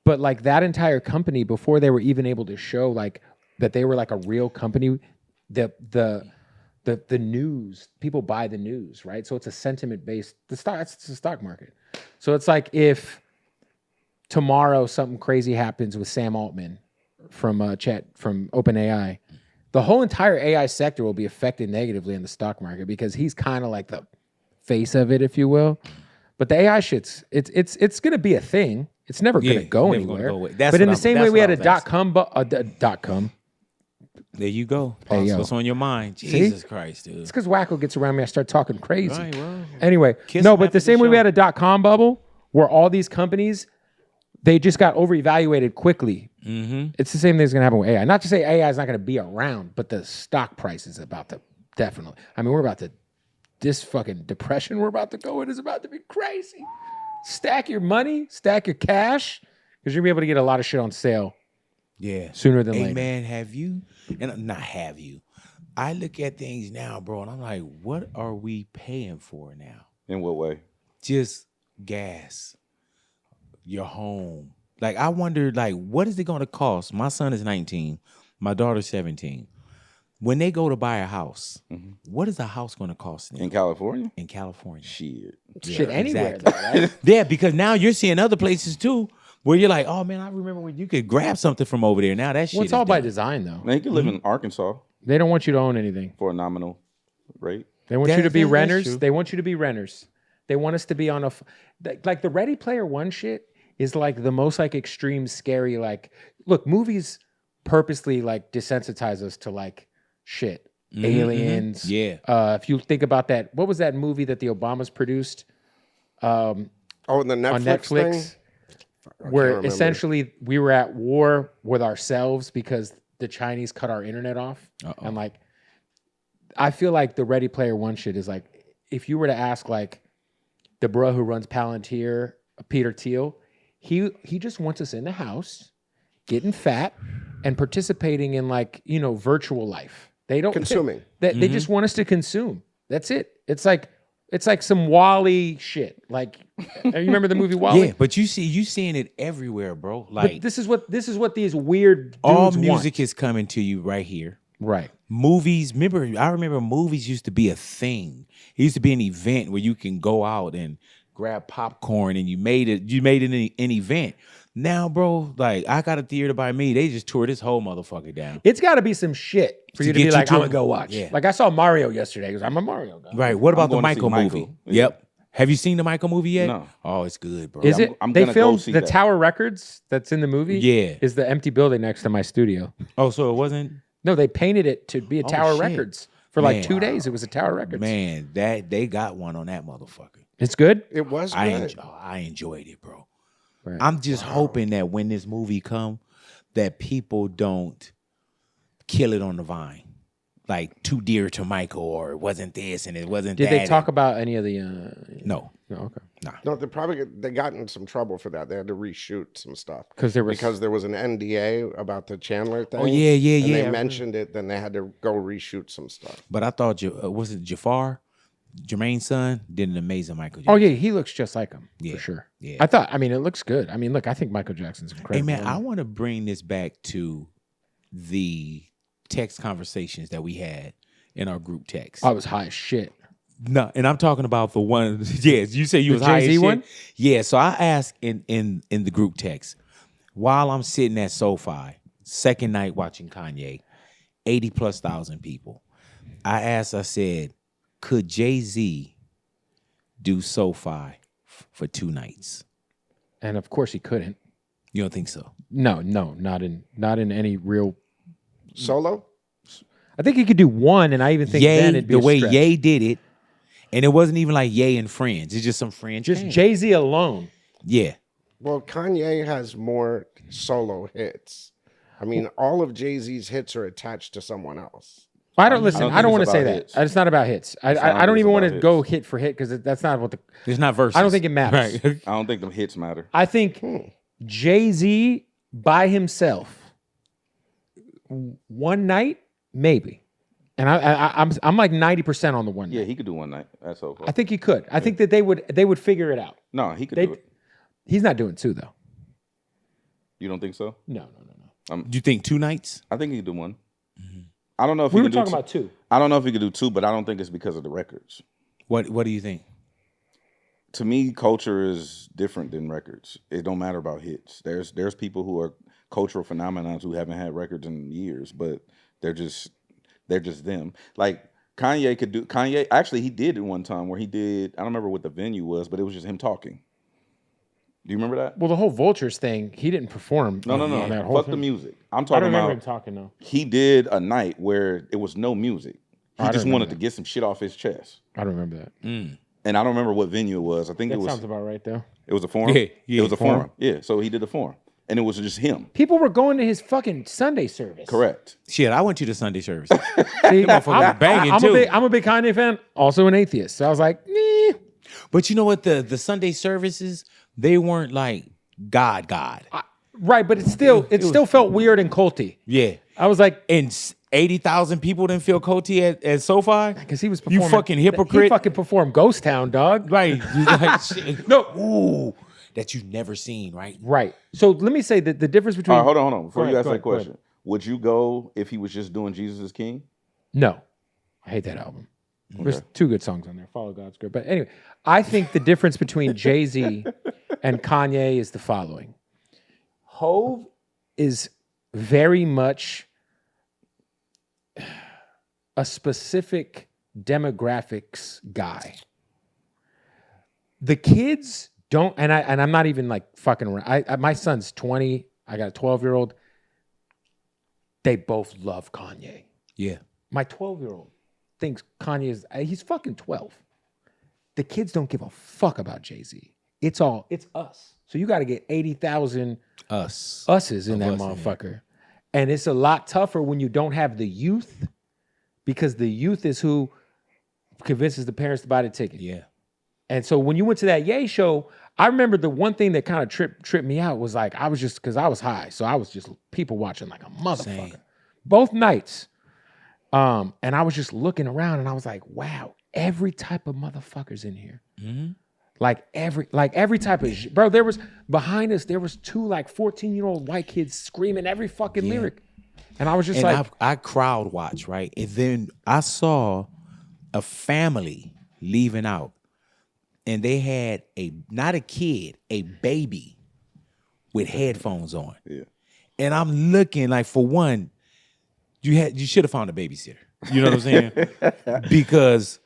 But like that entire company, before they were even able to show like that they were like a real company, the news, people buy the news, right? So it's a sentiment based. It's the stock market. So it's like if tomorrow something crazy happens with Sam Altman from OpenAI, the whole entire AI sector will be affected negatively in the stock market because he's kind of like the face of it, if you will. But the AI shit's it's gonna be a thing. It's never gonna go never gonna anywhere. go away. That's But in what the same that's way we what had I a was asking. .com. There you go. Hey, yo. What's on your mind? Jesus Christ, dude. It's because Wacko gets around me, I start talking crazy. Right, well, Anyway, kiss no, him but after the the same way we show. had a .com bubble where all these companies they just got over-evaluated quickly. Mm-hmm. It's the same thing that's going to happen with AI. Not to say AI is not going to be around, but the stock price is about to definitely. I mean, we're about to, this fucking depression we're about to go in is about to be crazy. Stack your money, stack your cash, because you're going to be able to get a lot of shit on sale. Yeah. Sooner than hey, later. Man, have you, and not have you, I look at things now, bro, and I'm like, what are we paying for now? In what way? Just gas, your home. Like, I wonder, like, what is it going to cost? My son is 19. My daughter's 17. When they go to buy a house, what is a house going to cost them? In California? In California. Shit. Shit, anywhere, exactly. though, right? Yeah, because now you're seeing other places, too, where you're like, oh, man, I remember when you could grab something from over there. Now that shit Well, it's all is by done. design, though. Now, you can live in Arkansas They don't want you to own anything. for a nominal rate. They want you to be That's renters. true. They want you to be renters. They want us to be on like the Ready Player One shit is like the most like extreme scary, like, look, movies purposely like desensitize us to like shit. Aliens. Yeah. If you think about that, what was that movie that the Obamas produced Oh, the Netflix, on Netflix? thing? Where remember. essentially we were at war with ourselves because the Chinese cut our internet off. And like, I feel like the Ready Player One shit is like, if you were to ask like the bro who runs Palantir, Peter Thiel, he just wants us in the house, getting fat and participating in like, you know, virtual life. They don't Consuming. They just want us to consume. That's it. It's like some Wall-E shit. Like, you remember the movie Wall-E? Yeah, but you seeing it everywhere, bro. Like, But this is what these weird dudes all want. music is coming to you right here. Right. Movies, I remember movies used to be a thing. It used to be an event where you can go out and grab popcorn and you made it an event. Now, bro, like, I got a theater by me. They just tore this whole motherfucker down. It's got to be some shit for To you to get be you like, to I'm it. going to go watch. Yeah. Like, I saw Mario yesterday because I'm a Mario guy. Right. What about the going to see Michael movie? Michael. Yep. Have you seen the Michael movie yet? No. Oh, it's good, bro. Is it? I'm They gonna go filmed see the that. Tower Records that's in the movie. Yeah. Is the empty building next to my studio. Oh, so it wasn't? No, they painted it to be a Tower shit. Records. For like Man. 2 days, it was a Tower Records. Man, that they got one on that motherfucker. It's good? It was I good. enjoyed it, bro. Right. I'm just hoping that when this movie come, that people don't kill it on the vine. Like, too dear to Michael, or it wasn't this and it wasn't Did that. they talk about any of the... No. No, okay. No, they got in some trouble for that. They had to reshoot some stuff Because there was an NDA about the Chandler thing. Oh, yeah, yeah, and yeah. They mentioned it, then they had to go reshoot some stuff. But I thought, was it Jafar? Jermaine's son did an amazing Michael Oh, Jackson. yeah, he looks just like him, Yeah, for sure. yeah. I mean, it looks good. I mean, look, I think Michael Jackson's Hey, incredible. man, I want to bring this back to the text conversations that we had in our group text. I was high as shit. No, and I'm talking about the one. Yes, you say you The was high as Jay-Z shit. one? Yeah, so I asked in the group text while I'm sitting at SoFi, second night watching Kanye, 80,000+ people. I said, could Jay-Z do SoFi for 2 nights? And of course he couldn't. You don't think so? No, not in any real. Solo? I think he could do one, and I even think then Ye, it'd be the a way stretch. Ye did it, and it wasn't even like Ye and friends. It's just some friends. Just came. Jay-Z alone. Yeah. Well, Kanye has more solo hits. I mean, all of Jay-Z's hits are attached to someone else. I don't listen. don't I don't think want it's to say about that. hits. It's not about hits. I not don't think even it's want to about go hits. hit for hit because that's not what the. It's not verses. I don't think it matters. Right. I don't think the hits matter. I think Jay-Z by himself, one night maybe, and I'm like 90% on the one Yeah, night. he could do one night. That's okay. I think he could. I think that they would figure it out. No, he could They, do it. he's not doing 2 though. You don't think so? No. Do you think 2 nights? I think he could do one. I don't know if We he were can talking do about 2. I don't know if he could do 2, but I don't think it's because of the records. What do you think? To me, culture is different than records. It don't matter about hits. There's people who are cultural phenomenons who haven't had records in years, but they're just them. Like Kanye actually he did it one time where he did, I don't remember what the venue was, but it was just him talking. Do you remember that? Well, the whole Vultures thing, he didn't perform. No. on that whole Fuck thing. the music. I'm I talking don't remember about him talking though. he did a night where it was no music. He I don't just remember wanted to that. get some shit off his chest. I don't remember that. And I don't remember what venue it was. I think That it was sounds about right though. It was a forum? Yeah, It was a forum. Yeah, so he did the forum. And it was just him. People were going to his fucking Sunday service. Correct. Shit, I went to the Sunday service. See, motherfuckers banging, too. I'm a big Kanye fan, also an atheist. So I was like, eh. But you know what? The Sunday services, they weren't like God. Right, but it still felt weird and culty. Yeah. I was like, And 80,000 people didn't feel Coty at SoFi? because he was performing. You fucking hypocrite. He fucking performed Ghost Town, dog. Right. You like, shit. No. Ooh. That you've never seen, right? Right. So let me say that the difference between. All right, hold on. Before Go you ahead, ask that go ahead. question, would you go if he was just doing Jesus is King? No, I hate that album. There's 2 good songs on there. Follow God's Grip. But anyway, I think the difference between Jay-Z and Kanye is the following. Hove is very much a specific demographics guy. The kids don't, and I'm not even like fucking around. My son's 20. I got a 12-year-old. They both love Kanye. Yeah. My 12-year-old thinks Kanye is, he's fucking 12. The kids don't give a fuck about Jay-Z. It's us. So you got to get 80,000 us's in that motherfucker. And it's a lot tougher when you don't have the youth, because the youth is who convinces the parents to buy the ticket. Yeah. And so when you went to that Ye show, I remember the one thing that kind of tripped me out was like, I was just, because I was high. So I was just people watching like a motherfucker. Same. Both nights. And I was just looking around and I was like, wow, every type of motherfucker's in here. Mm-hmm. Like every type of bro, there was behind us, there was 2 like 14-year-old white kids screaming every fucking lyric. And I was just And like, I crowd watch, right? And then I saw a family leaving out, and they had not a kid, a baby with headphones on. Yeah. And I'm looking like, for one, you should have found a babysitter. You know what I'm saying? Because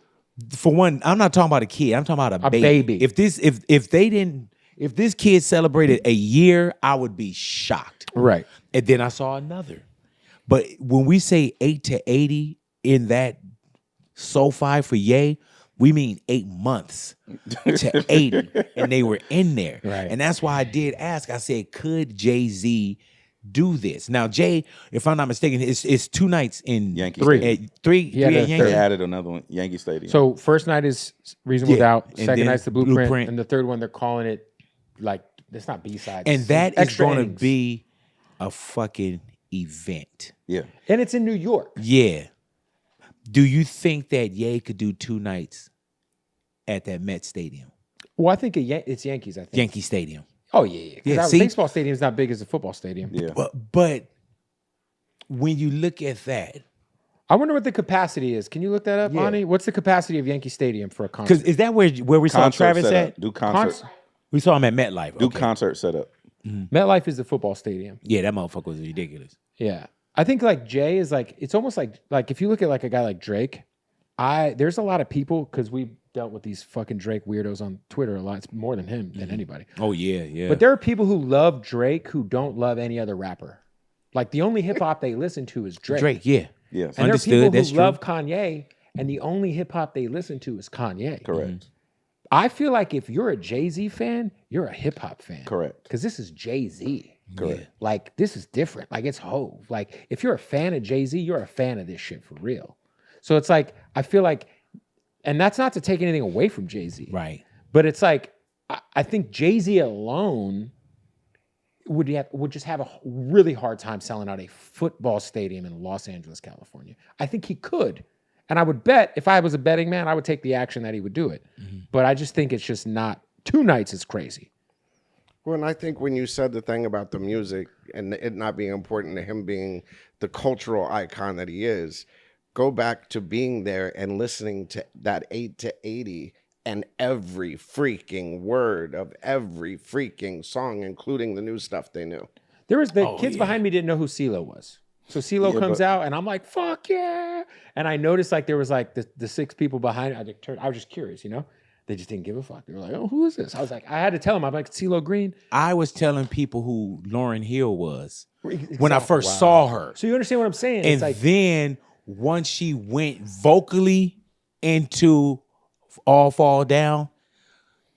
for one, I'm not talking about a kid. I'm talking about a baby. If this kid celebrated a year, I would be shocked. right. And then I saw another. But when we say 8 to 80 in that SoFi for Ye, we mean 8 months to 80. And they were in there. Right. And that's why I did ask. I said, could Jay-Z do this? Now, Jay, if I'm not mistaken, it's 2 nights in Yankee Stadium. Three Yeah, at that's Yankee. They added another one, Yankee Stadium. So first night is Reasonable Doubt. and Second then night's the Blueprint. Blueprint. And the third one, they're calling it like, it's not B-sides. And that is extra going to innings. be a fucking event. yeah. And it's in New York. Yeah. Do you think that Ye could do 2 nights at that Met Stadium? Well, I think it's Yankees, I think. Yankee Stadium. Oh, yeah. Yeah, Because see? baseball stadium is not big as a football stadium. Yeah. But when you look at that, I wonder what the capacity is. Can you look that up, Yeah. Ani? What's the capacity of Yankee Stadium for a concert? because is that where we saw Concert Travis setup. at? Do concert. We saw him at MetLife. Do Okay. concert setup. MetLife is the football stadium. Yeah, that motherfucker was ridiculous. Yeah. I think like Jay is like, it's almost like if you look at like a guy like Drake, there's a lot of people, because we dealt with these fucking Drake weirdos on Twitter a lot. It's more than him, than anybody. Oh yeah. But there are people who love Drake who don't love any other rapper. Like the only hip hop they listen to is Drake. Drake, yeah. Yes. And there are Understood, people that's who true. love Kanye, and the only hip hop they listen to is Kanye. Correct. I feel like if you're a Jay-Z fan, you're a hip hop fan. Correct. Because this is Jay-Z. Correct. Like, this is different. Like, it's Hove. Like, if you're a fan of Jay-Z, you're a fan of this shit for real. So it's like, I feel like, and that's not to take anything away from Jay-Z. Right. But it's like, I think Jay-Z alone would just have a really hard time selling out a football stadium in Los Angeles, California. I think he could. And I would bet, if I was a betting man, I would take the action that he would do it. But I just think it's just not, 2 nights is crazy. Well, and I think when you said the thing about the music and it not being important to him being the cultural icon that he is, go back to being there and listening to that 8 to 80 and every freaking word of every freaking song, including the new stuff they knew. There was the kids behind me didn't know who CeeLo was. So CeeLo comes out and I'm like, fuck yeah. And I noticed like there was like the 6 people behind it. I was just curious, you know? They just didn't give a fuck. They were like, oh, who is this? I was like, I had to tell him. I'm like, CeeLo Green. I was telling people who Lauryn Hill was when I first saw her. So you understand what I'm saying? And It's like, then once she went vocally into All Fall Down,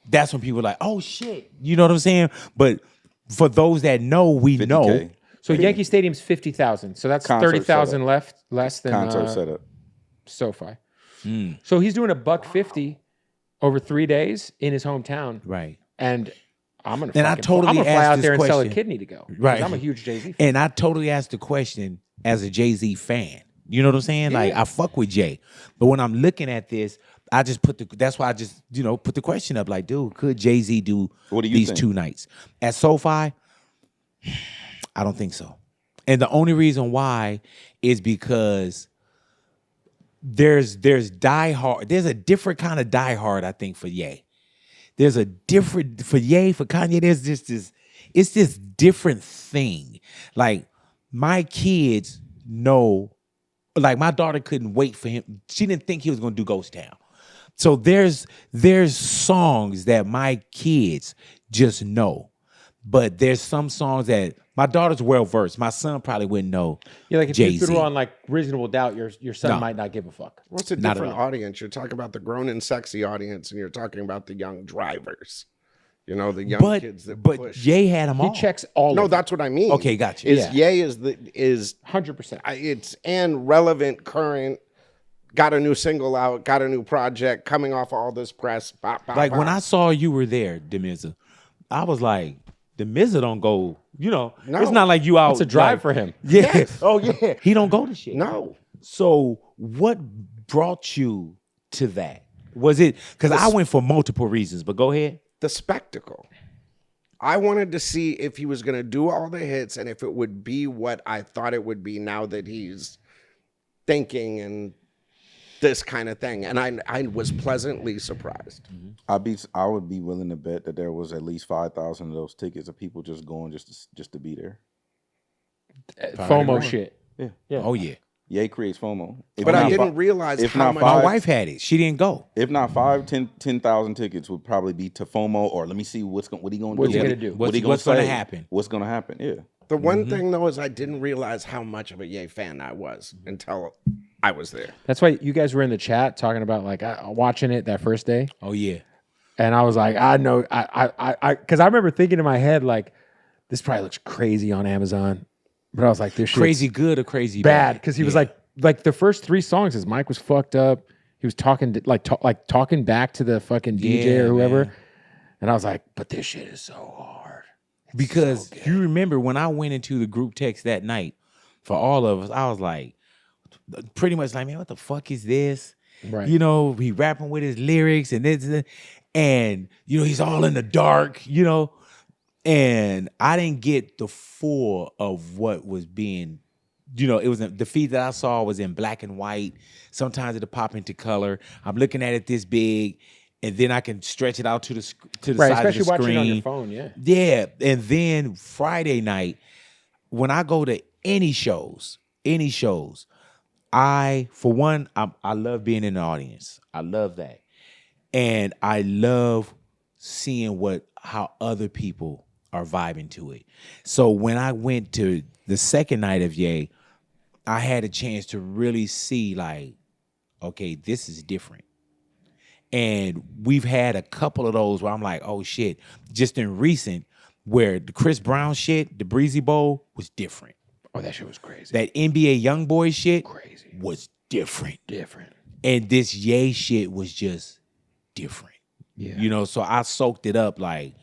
that's when people are like, oh shit. You know what I'm saying? But for those that know, we 50K. know. So Yankee Stadium's 50,000. So that's Concert 30,000 setup. less than Concert setup. SoFi. So he's doing $150 over 3 days in his hometown. Right. And I'm gonna And I totally I'm gonna fly asked out this there and sell a question. kidney to go. 'Cause Right. I'm a huge Jay-Z fan. And I totally asked the question as a Jay-Z fan. You know what I'm saying? Like, I fuck with Jay. But when I'm looking at this, I just that's why I just, put the question up. Like, dude, could Jay-Z do What do you these think? 2 nights? At SoFi, I don't think so. And the only reason why is because there's diehard. There's a different kind of diehard, I think, for Ye. There's a different, for Ye, for Kanye, there's just it's this different thing. Like, my kids know, like, my daughter couldn't wait for him. She didn't think he was going to do Ghost Town. So there's songs that my kids just know. But there's some songs that my daughter's well versed. My son probably wouldn't know. Yeah, like if Jay-Z. you threw on like Reasonable Doubt, your son No. might not give a fuck. What's a Not at different all. audience? You're talking about the grown and sexy audience, and you're talking about the young drivers. The young kids that but push. Ye had them He all. checks all No, of that's what I mean. Okay, gotcha. Is Yeah. Ye is 100%. it's and relevant, current. Got a new single out. Got a new project coming off all this press. Bop, bop, Like, bop. when I saw you were there, Damizza, I was like, Damizza don't go, No. it's not like you out. It's a drive like- for him. Yeah. Yes. Oh, yeah. He don't go to shit. No. So what brought you to that? Was it, because I went for multiple reasons, but go ahead. The spectacle. I wanted to see if he was going to do all the hits and if it would be what I thought it would be now that he's thinking and this kind of thing. And I was pleasantly surprised. I would be willing to bet that there was at least 5,000 of those tickets of people just going just to be there. FOMO shit. Yeah. Yeah. Oh, yeah. Ye creates FOMO. If But I not didn't fi- realize if how not much. My five- wife had it. She didn't go. If not 10,000 tickets would probably be to FOMO, or let me see what he gonna do. What's he What gonna do? What he What's gonna say? happen? What's gonna happen? Yeah. The one thing though is I didn't realize how much of a Ye fan I was until I was there. That's why you guys were in the chat talking about like watching it that first day. Oh, yeah. And I was like, I know, because I remember thinking in my head, like, this probably looks crazy on Amazon. But I was like, this shit's Crazy good or crazy bad. bad? Because he was like the first 3 songs, his mic was fucked up. He was talking talking back to the fucking DJ Yeah, or whoever. man. And I was like, but this shit is so hard. Because you remember when I went into the group text that night for all of us, I was like, pretty much like, man, what the fuck is this? Right. He rapping with his lyrics and this, and he's all in the dark, and I didn't get the full of what was being, it was the feed that I saw was in black and white. Sometimes it'll pop into color. I'm looking at it this big, and then I can stretch it out to the Right, side of the especially screen. watching on your phone, yeah. Yeah, and then Friday night, when I go to any shows, I love being in the audience. I love that, and I love seeing how other people are vibing to it. So when I went to the second night of Ye, I had a chance to really see like, okay, this is different. And we've had a couple of those where I'm like, oh shit, just in recent, where the Chris Brown shit, the Breezy Bowl was different. Oh, that shit was crazy. That NBA YoungBoy shit Crazy. was different. Different. And this Ye shit was just different. Yeah. So I soaked it up like,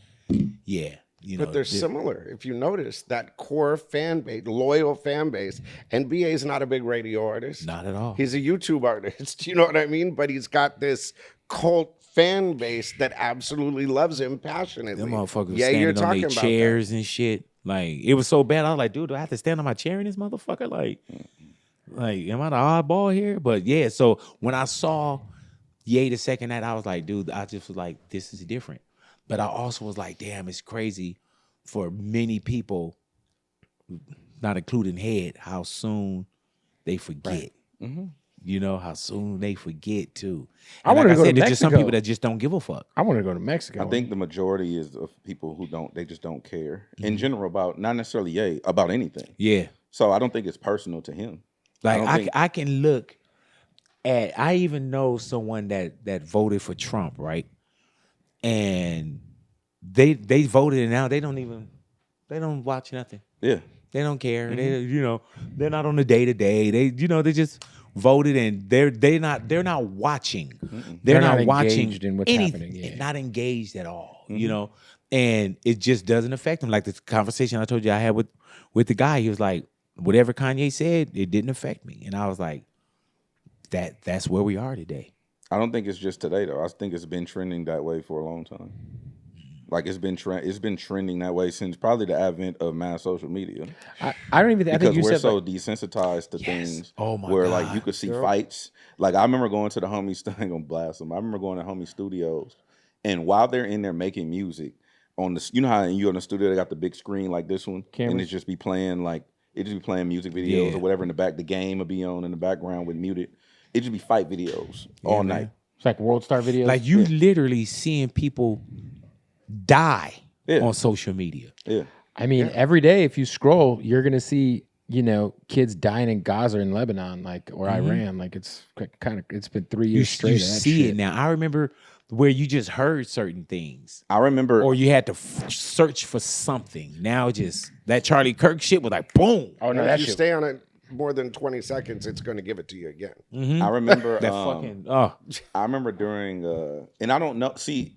yeah. But they're similar. If you notice, that core fan base, loyal fan base, NBA is not a big radio artist. Not at all. He's a YouTube artist. You know what I mean? But he's got this cult fan base that absolutely loves him passionately. Them motherfuckers Yeah, you're standing on talking their about chairs and shit. Like, it was so bad. I was like, dude, do I have to stand on my chair in this motherfucker? Like, am I the oddball here? But yeah, so when I saw Ye the second night, I was like, dude, I just was like, this is different. But I also was like, damn, it's crazy for many people, not including Hed, how soon they forget. How soon they forget too. I And wanted to like go to there's just some Mexico. people that just don't give a fuck. I want to go to Mexico. I think the majority is of people who they just don't care in general about, not necessarily Ye, about anything. Yeah. So I don't think it's personal to him. Like I can look at, I even know someone that voted for Trump, right? and they voted, and now they don't watch nothing. Yeah. They don't care. They're not on the day to day. They just voted, and they're not watching. They're not watching engaged in what's happening. Yeah. Not engaged at all. And it just doesn't affect them. Like this conversation I told you I had with the guy. He was like, whatever Kanye said, it didn't affect me, and I was like, that's where we are today. I don't think it's just today though. I think it's been trending that way for a long time. Like it's been trending that way since probably the advent of mass social media. I don't even. I think Because you we're said so like, desensitized to things. Oh my where God, like you could see fights. Like I remember going to the homies. I ain't gonna blast them. I remember going to homie studios, and while they're in there making music on the, you know how you in the studio they got the big screen like this one, and it just be playing music videos or whatever in the back. The game would be on in the background with muted. It just be fight videos all night. It's like World Star videos. Like you literally seeing people die on social media. Yeah. I mean, every day if you scroll, you're gonna see, kids dying in Gaza and Lebanon, like or Iran. Like it's it's been 3 years straight. You of that see shit. it now. I remember where you just heard certain things, I remember, or you had to search for something. Now just that Charlie Kirk shit was like boom. Oh no, And that if you shit. stay on it more than 20 seconds, it's going to give it to you again. I remember That fucking I remember during and I don't know. See,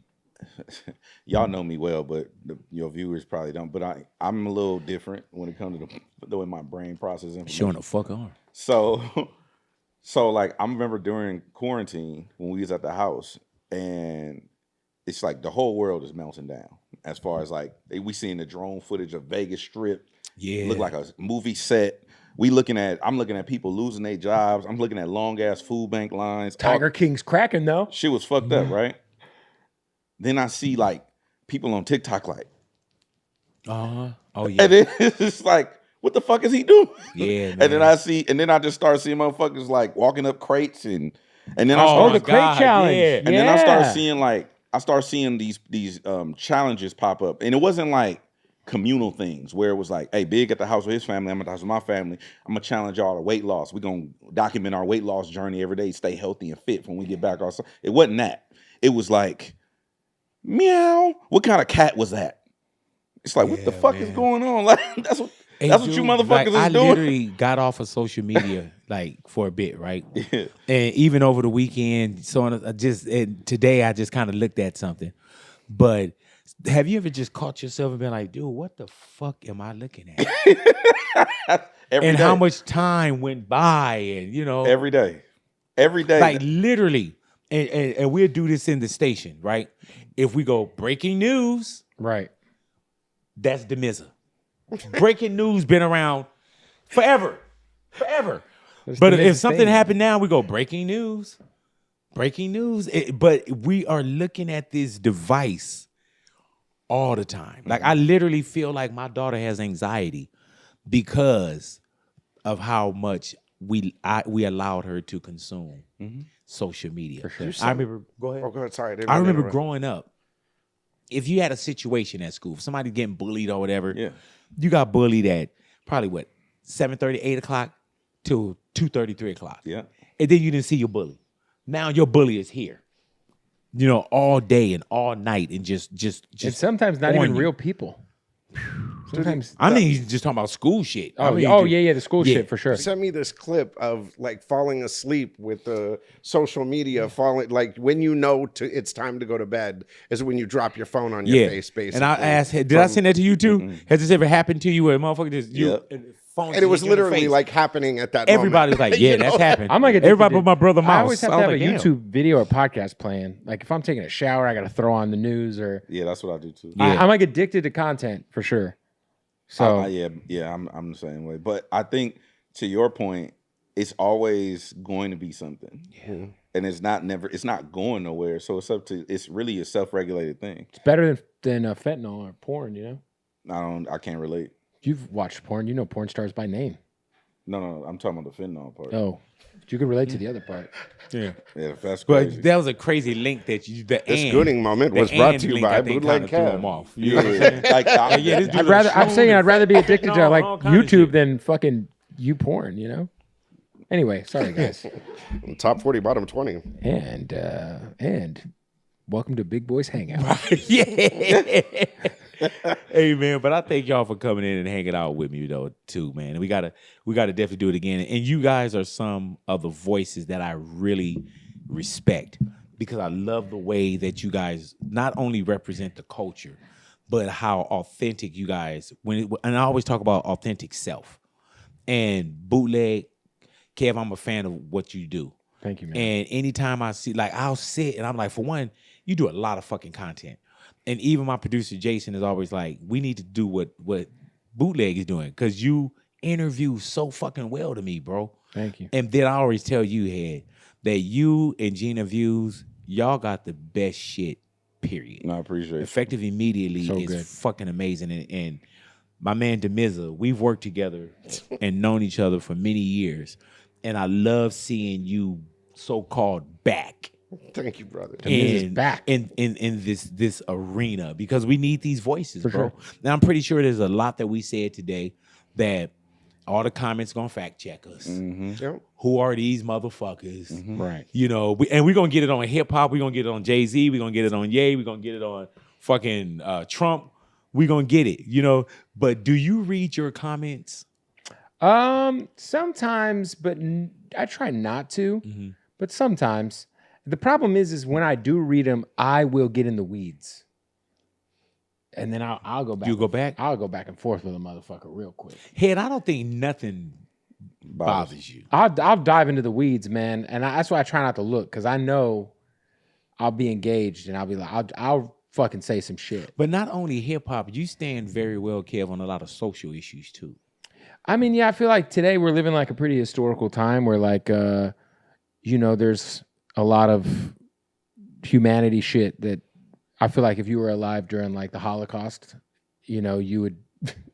y'all know me well, but your viewers probably don't. But I'm a little different when it comes to the way my brain processes information. showing the fuck on. So like I remember during quarantine when we was at the house, and it's like the whole world is melting down. As far as like we seeing the drone footage of Vegas Strip, look like a movie set. I'm looking at people losing their jobs. I'm looking at long ass food bank lines. Tiger King's cracking though. Shit was fucked up, right? Then I see like people on TikTok like, Oh yeah. and then it's like, what the fuck is he doing? Yeah, And then I just start seeing motherfuckers like walking up crates and then I Oh, start, the crate challenge. yeah. and then I start seeing these challenges pop up, and it wasn't like communal things where it was like, hey, Big at the house with his family, I'm at the house with my family. I'm gonna challenge y'all to weight loss. We're gonna document our weight loss journey every day, stay healthy and fit when we get back. It wasn't that. It was like, meow. What kind of cat was that? It's like, what the fuck is going on? Like that's what you motherfuckers is I doing. literally got off of social media like for a bit, right? Yeah. And even over the weekend, today I just kind of looked at something. But have you ever just caught yourself and been like, dude, what the fuck am I looking at? Every and day. how much time went by, and Every day. like literally, and we'll do this in the station, right? If we go breaking news, Right. that's Damizza. Breaking news been around forever. But if something happened now, we go breaking news. But we are looking at this device all the time. Like I literally feel like my daughter has anxiety because of how much we allowed her to consume social media. For sure. I remember. Go ahead. Oh, go ahead. Sorry. I remember growing up. If you had a situation at school, if somebody getting bullied or whatever, you got bullied at probably 7:30, 8 o'clock till 2:30, 3 o'clock. Yeah. And then you didn't see your bully. Now your bully is here. All day and all night and just And sometimes not on even you. real people. Sometimes. I mean, he's just talking about school shit. Oh, I mean, yeah, the school shit for sure. Sent me this clip of like falling asleep with the social media falling, like when it's time to go to bed is when you drop your phone on your face, basically. And I asked, did I send that to you too? Has this ever happened to you where a motherfucker just phone and it was hit you in the literally face? like happening at that Everybody's moment. like, yeah, that's happened. I'm like addicted everybody to- but my brother Mouse. I always have to was have a like, damn. YouTube video or podcast playing. Like if I'm taking a shower, I got to throw on the news or. Yeah, that's what I do too. I'm like addicted to content for sure. So I'm the same way. But I think to your point, it's always going to be something. Yeah. And it's not going nowhere. So it's really a self-regulated thing. it's better than fentanyl or porn. I can't relate. You've watched porn. You know porn stars by name. No, I'm talking about the fentanyl part. Oh, you can relate to the other part. Yeah. Yeah, that's But crazy. that was a crazy link that This gooning moment the was brought and to you link, by I think, Bootleg kinda threw him Kev. off. You know what I'm saying? Like, Yeah, this dude I'd rather be addicted to like all kind of YouTube shit. than fucking porn. Anyway, sorry guys. Top 40, bottom 20. and welcome to Big Boy's Hangout. Yeah. Hey man, but I thank y'all for coming in and hanging out with me though too, man. And we gotta definitely do it again. And you guys are some of the voices that I really respect because I love the way that you guys not only represent the culture, but how authentic you guys. And I always talk about authentic self. And Bootleg Kev, I'm a fan of what you do. Thank you, man. And anytime I see, like, I'll sit and I'm like, for one, you do a lot of fucking content. And even my producer, Jason, is always like, we need to do what Bootleg is doing because you interview so fucking well to me, bro. Thank you. And then I always tell you, Hed, that you and Gina Views, y'all got the best shit, period. No, I appreciate it. Effective Immediately So is good. fucking amazing. And my man Damizza, we've worked together and known each other for many years. And I love seeing you so-called back. Thank you, brother. Damizza's back. in this arena because we need these voices, For bro. sure. Now I'm pretty sure there's a lot that we said today that all the comments gonna fact check us. Yep. Who are these motherfuckers? Right. You know, we're gonna get it on hip hop. We're gonna get it on Jay-Z. We're gonna get it on Ye. We're gonna get it on fucking Trump. We're gonna get it. You know, but do you read your comments? Sometimes, but I try not to. But sometimes. The problem is when I do read them, I will get in the weeds, and then I'll go back. You go back? I'll go back and forth with a motherfucker real quick. Head, I don't think nothing bothers you. I'll dive into the weeds, man, and that's why I try not to look because I know I'll be engaged and I'll be like, I'll fucking say some shit. But not only hip hop, you stand very well, Kev, on a lot of social issues too. I mean, yeah, I feel like today we're living like a pretty historical time where like, there's a lot of humanity shit that I feel like if you were alive during like the Holocaust, you would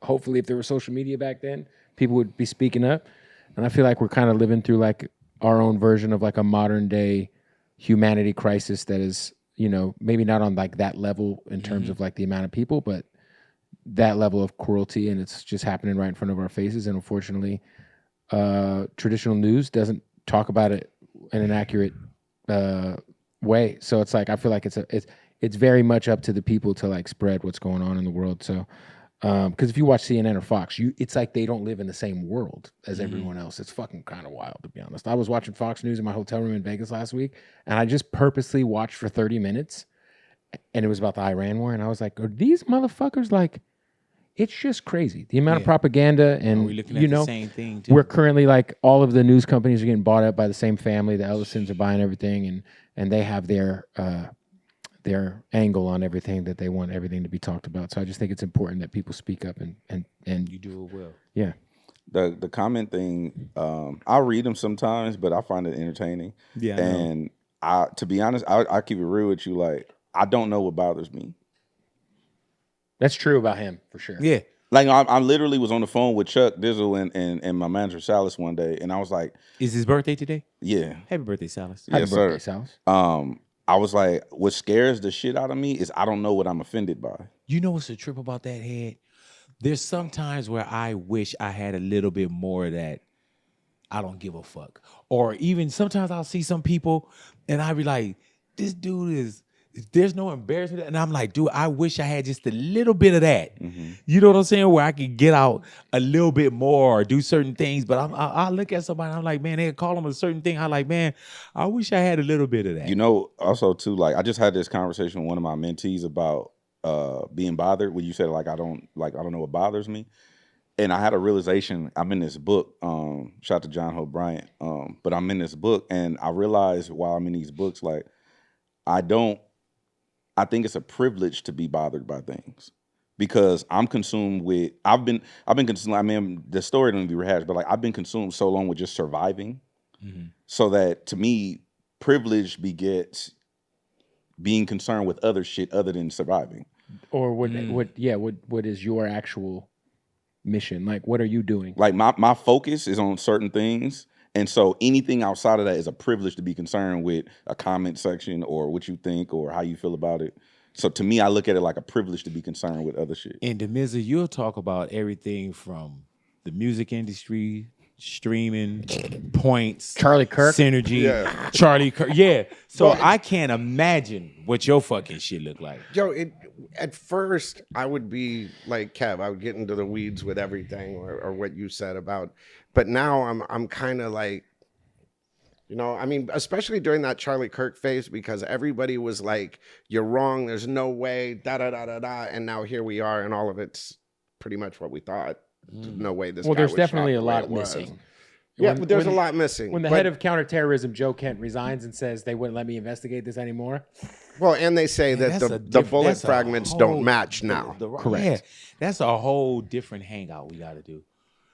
hopefully if there was social media back then, people would be speaking up. And I feel like we're kind of living through like our own version of like a modern day humanity crisis that is, maybe not on like that level in terms of like the amount of people, but that level of cruelty, and it's just happening right in front of our faces. And unfortunately, traditional news doesn't talk about it in an accurate way. So it's like I feel like it's very much up to the people to like spread what's going on in the world. So because if you watch CNN or Fox, it's like they don't live in the same world as everyone else. It's fucking kind of wild, to be honest. I was watching Fox News in my hotel room in Vegas last week, and I just purposely watched for 30 minutes, and it was about the Iran war, and I was like, are these motherfuckers like? It's just crazy. The amount of propaganda, and We're looking at the same thing too. we're currently like all of the news companies are getting bought up by the same family. The Ellisons are buying everything, and they have their angle on everything that they want everything to be talked about. So I just think it's important that people speak up and You do it well. Yeah. The comment thing, I read them sometimes, but I find it entertaining. Yeah, I know. And to be honest, I keep it real with you. Like, I don't know what bothers me. That's true about him for sure. Yeah. Like, I literally was on the phone with Chuck Dizzle and my manager Salas one day, and I was like, Is his birthday today? yeah. Happy birthday, Salas. Happy Yes, birthday, sir. Salas. I was like, what scares the shit out of me is I don't know what I'm offended by. You know what's the trip about that, Head? There's some times where I wish I had a little bit more of that I don't give a fuck. Or even sometimes I'll see some people and I'll be like, this dude there's no embarrassment. And I'm like, dude, I wish I had just a little bit of that. You know what I'm saying? Where I could get out a little bit more or do certain things. But I look at somebody and I'm like, man, they call them a certain thing. I'm like, man, I wish I had a little bit of that. You know, also too, like I just had this conversation with one of my mentees about being bothered. When you said like I don't know what bothers me, and I had a realization. I'm in this book. Shout out to John Hope Bryant. But I'm in this book, and I realized while I'm in these books, like I think it's a privilege to be bothered by things because I'm consumed with. I've been consumed. I mean, the story don't be rehashed, but like I've been consumed so long with just surviving, so that to me, privilege begets being concerned with other shit other than surviving. Or what is your actual mission? Like, what are you doing? Like my focus is on certain things. And so anything outside of that is a privilege to be concerned with a comment section or what you think or how you feel about it. So to me, I look at it like a privilege to be concerned with other shit. And Damizza, you'll talk about everything from the music industry streaming, points, Charlie Kirk. synergy, Yeah. Charlie Kirk. Yeah. So I can't imagine what your fucking shit look like. Yo, at first I would be like Kev. I would get into the weeds with everything or what you said about. But now I'm kind of like, you know, I mean, especially during that Charlie Kirk phase, because everybody was like, "You're wrong. There's no way." Da da da da da. And now here we are, and all of it's pretty much what we thought. No way. This. Well, guy there's was definitely shot a the way lot it was. missing. Yeah, but there's a lot missing. When the But- head of counterterrorism, Joe Kent, resigns and says they wouldn't let me investigate this anymore. well, and they say that That's the bullet that's a fragments whole- don't match now. Correct. Yeah, that's a whole different hangout we got to do.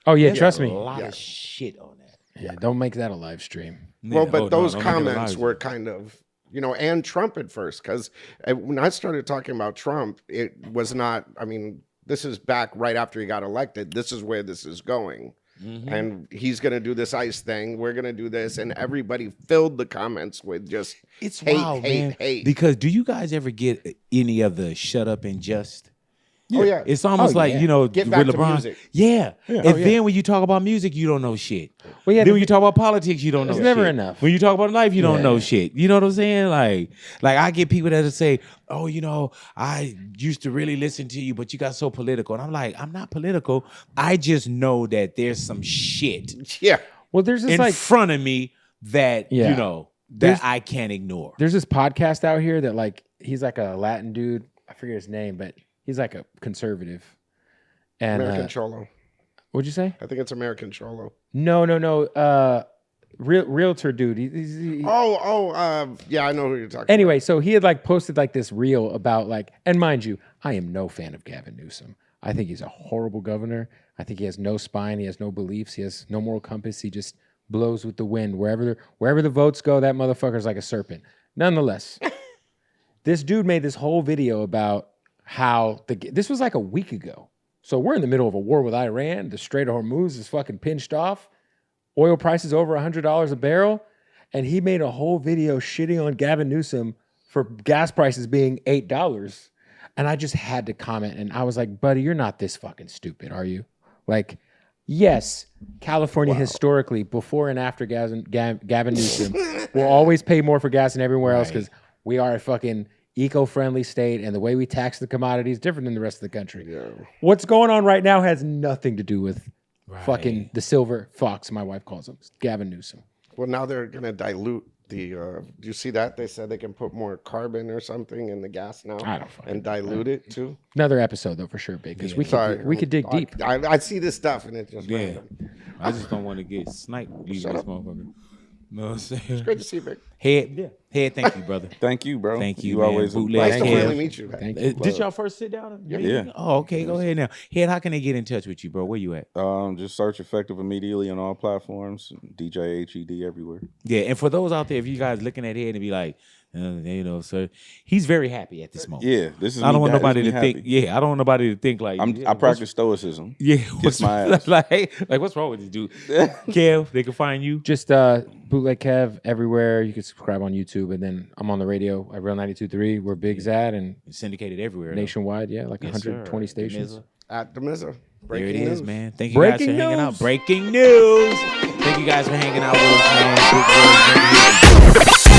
Oh yeah, There's trust a me. lot Yeah. of shit on that. Yeah, don't make that a live stream. Well, Yeah, but oh, those no, don't make it comments live. were kind of, you know, and Trump at first, because when I started talking about Trump, it was not, I mean, this is back right after he got elected. This is where this is going. And he's going to do this ICE thing. We're going to do this. And everybody filled the comments with just It's hate, wild, hate, man. hate. Because do you guys ever get any of the "shut up and just"? Oh, yeah. It's almost like, yeah. you know, Get with back to LeBron. music. Yeah. Yeah. And Oh, yeah. then when you talk about music, you don't know shit. Well, yeah, Then when you talk about politics, you don't know It's shit. never enough. When you talk about life, you don't Yeah. know shit. You know what I'm saying? Like I get people that say, "Oh, you know, I used to really listen to you, but you got so political." And I'm like, I'm not political. I just know that there's some shit Yeah. Well, there's this in front of me that, Yeah. you know, There's- that I can't ignore. there's this podcast out here that like he's like a Latin dude. I forget his name, but he's like a conservative. And American Cholo. what'd you say? I think it's American Cholo. No. Realtor dude. Yeah, I know who you're talking Anyway, so he had like posted like this reel about like, and mind you, I am no fan of Gavin Newsom. I think he's a horrible governor. I think he has no spine. He has no beliefs. He has no moral compass. He just blows with the wind. Wherever the votes go, that motherfucker's like a serpent. Nonetheless, this dude made this whole video about how this was like a week ago. So we're in the middle of a war with Iran. The Strait of Hormuz is fucking pinched off. Oil prices over $100 a barrel. And he made a whole video shitting on Gavin Newsom for gas prices being $8. And I just had to comment. And I was like, buddy, you're not this fucking stupid, are you? Like, yes, California historically, before and after Gavin Newsom, will always pay more for gas than everywhere else because we are a fucking eco-friendly state, and the way we tax the commodity is different than the rest of the country. Yeah. What's going on right now has nothing to do with fucking the silver fox, my wife calls him, Gavin Newsom. Well, now they're going to dilute the. Do you see that? They said they can put more carbon or something in the gas now. I don't fucking and dilute it too. Another episode though, for sure, big, because we could dig deep. I see this stuff and it's just Yeah. random. I just don't want to get sniped. You Shut this up. motherfucker. Know what I'm saying? Great to see you, Vic. Head, thank you, brother. Thank you, bro. Thank you, You man. always Bootleg Nice to Kev. finally meet you. Thank you. Did y'all first sit down? Yeah. Oh, okay. Go ahead now. Head, how can they get in touch with you, bro? Where you at? Just search Effective immediately on all platforms. DJ HED everywhere. Yeah, and for those out there, if you guys looking at Head and be like, you know, sir, he's very happy at this moment. Yeah, this is. I don't me want that- nobody this to me think. happy. Yeah, I don't want nobody to think like I practice stoicism. Yeah, Kiss my ass. like what's wrong with this dude? Kev, they can find you. Just Bootleg Kev everywhere. You can subscribe on YouTube, and then I'm on the radio at Real 92.3, where Big's at, and It's syndicated everywhere. though. nationwide, yeah, like Yes, 120 sir. stations. Damizza. At Damizza. There it is, man. Thank you Breaking guys for hanging out. news. Breaking news. Thank you guys for hanging out with us, man. Big boys,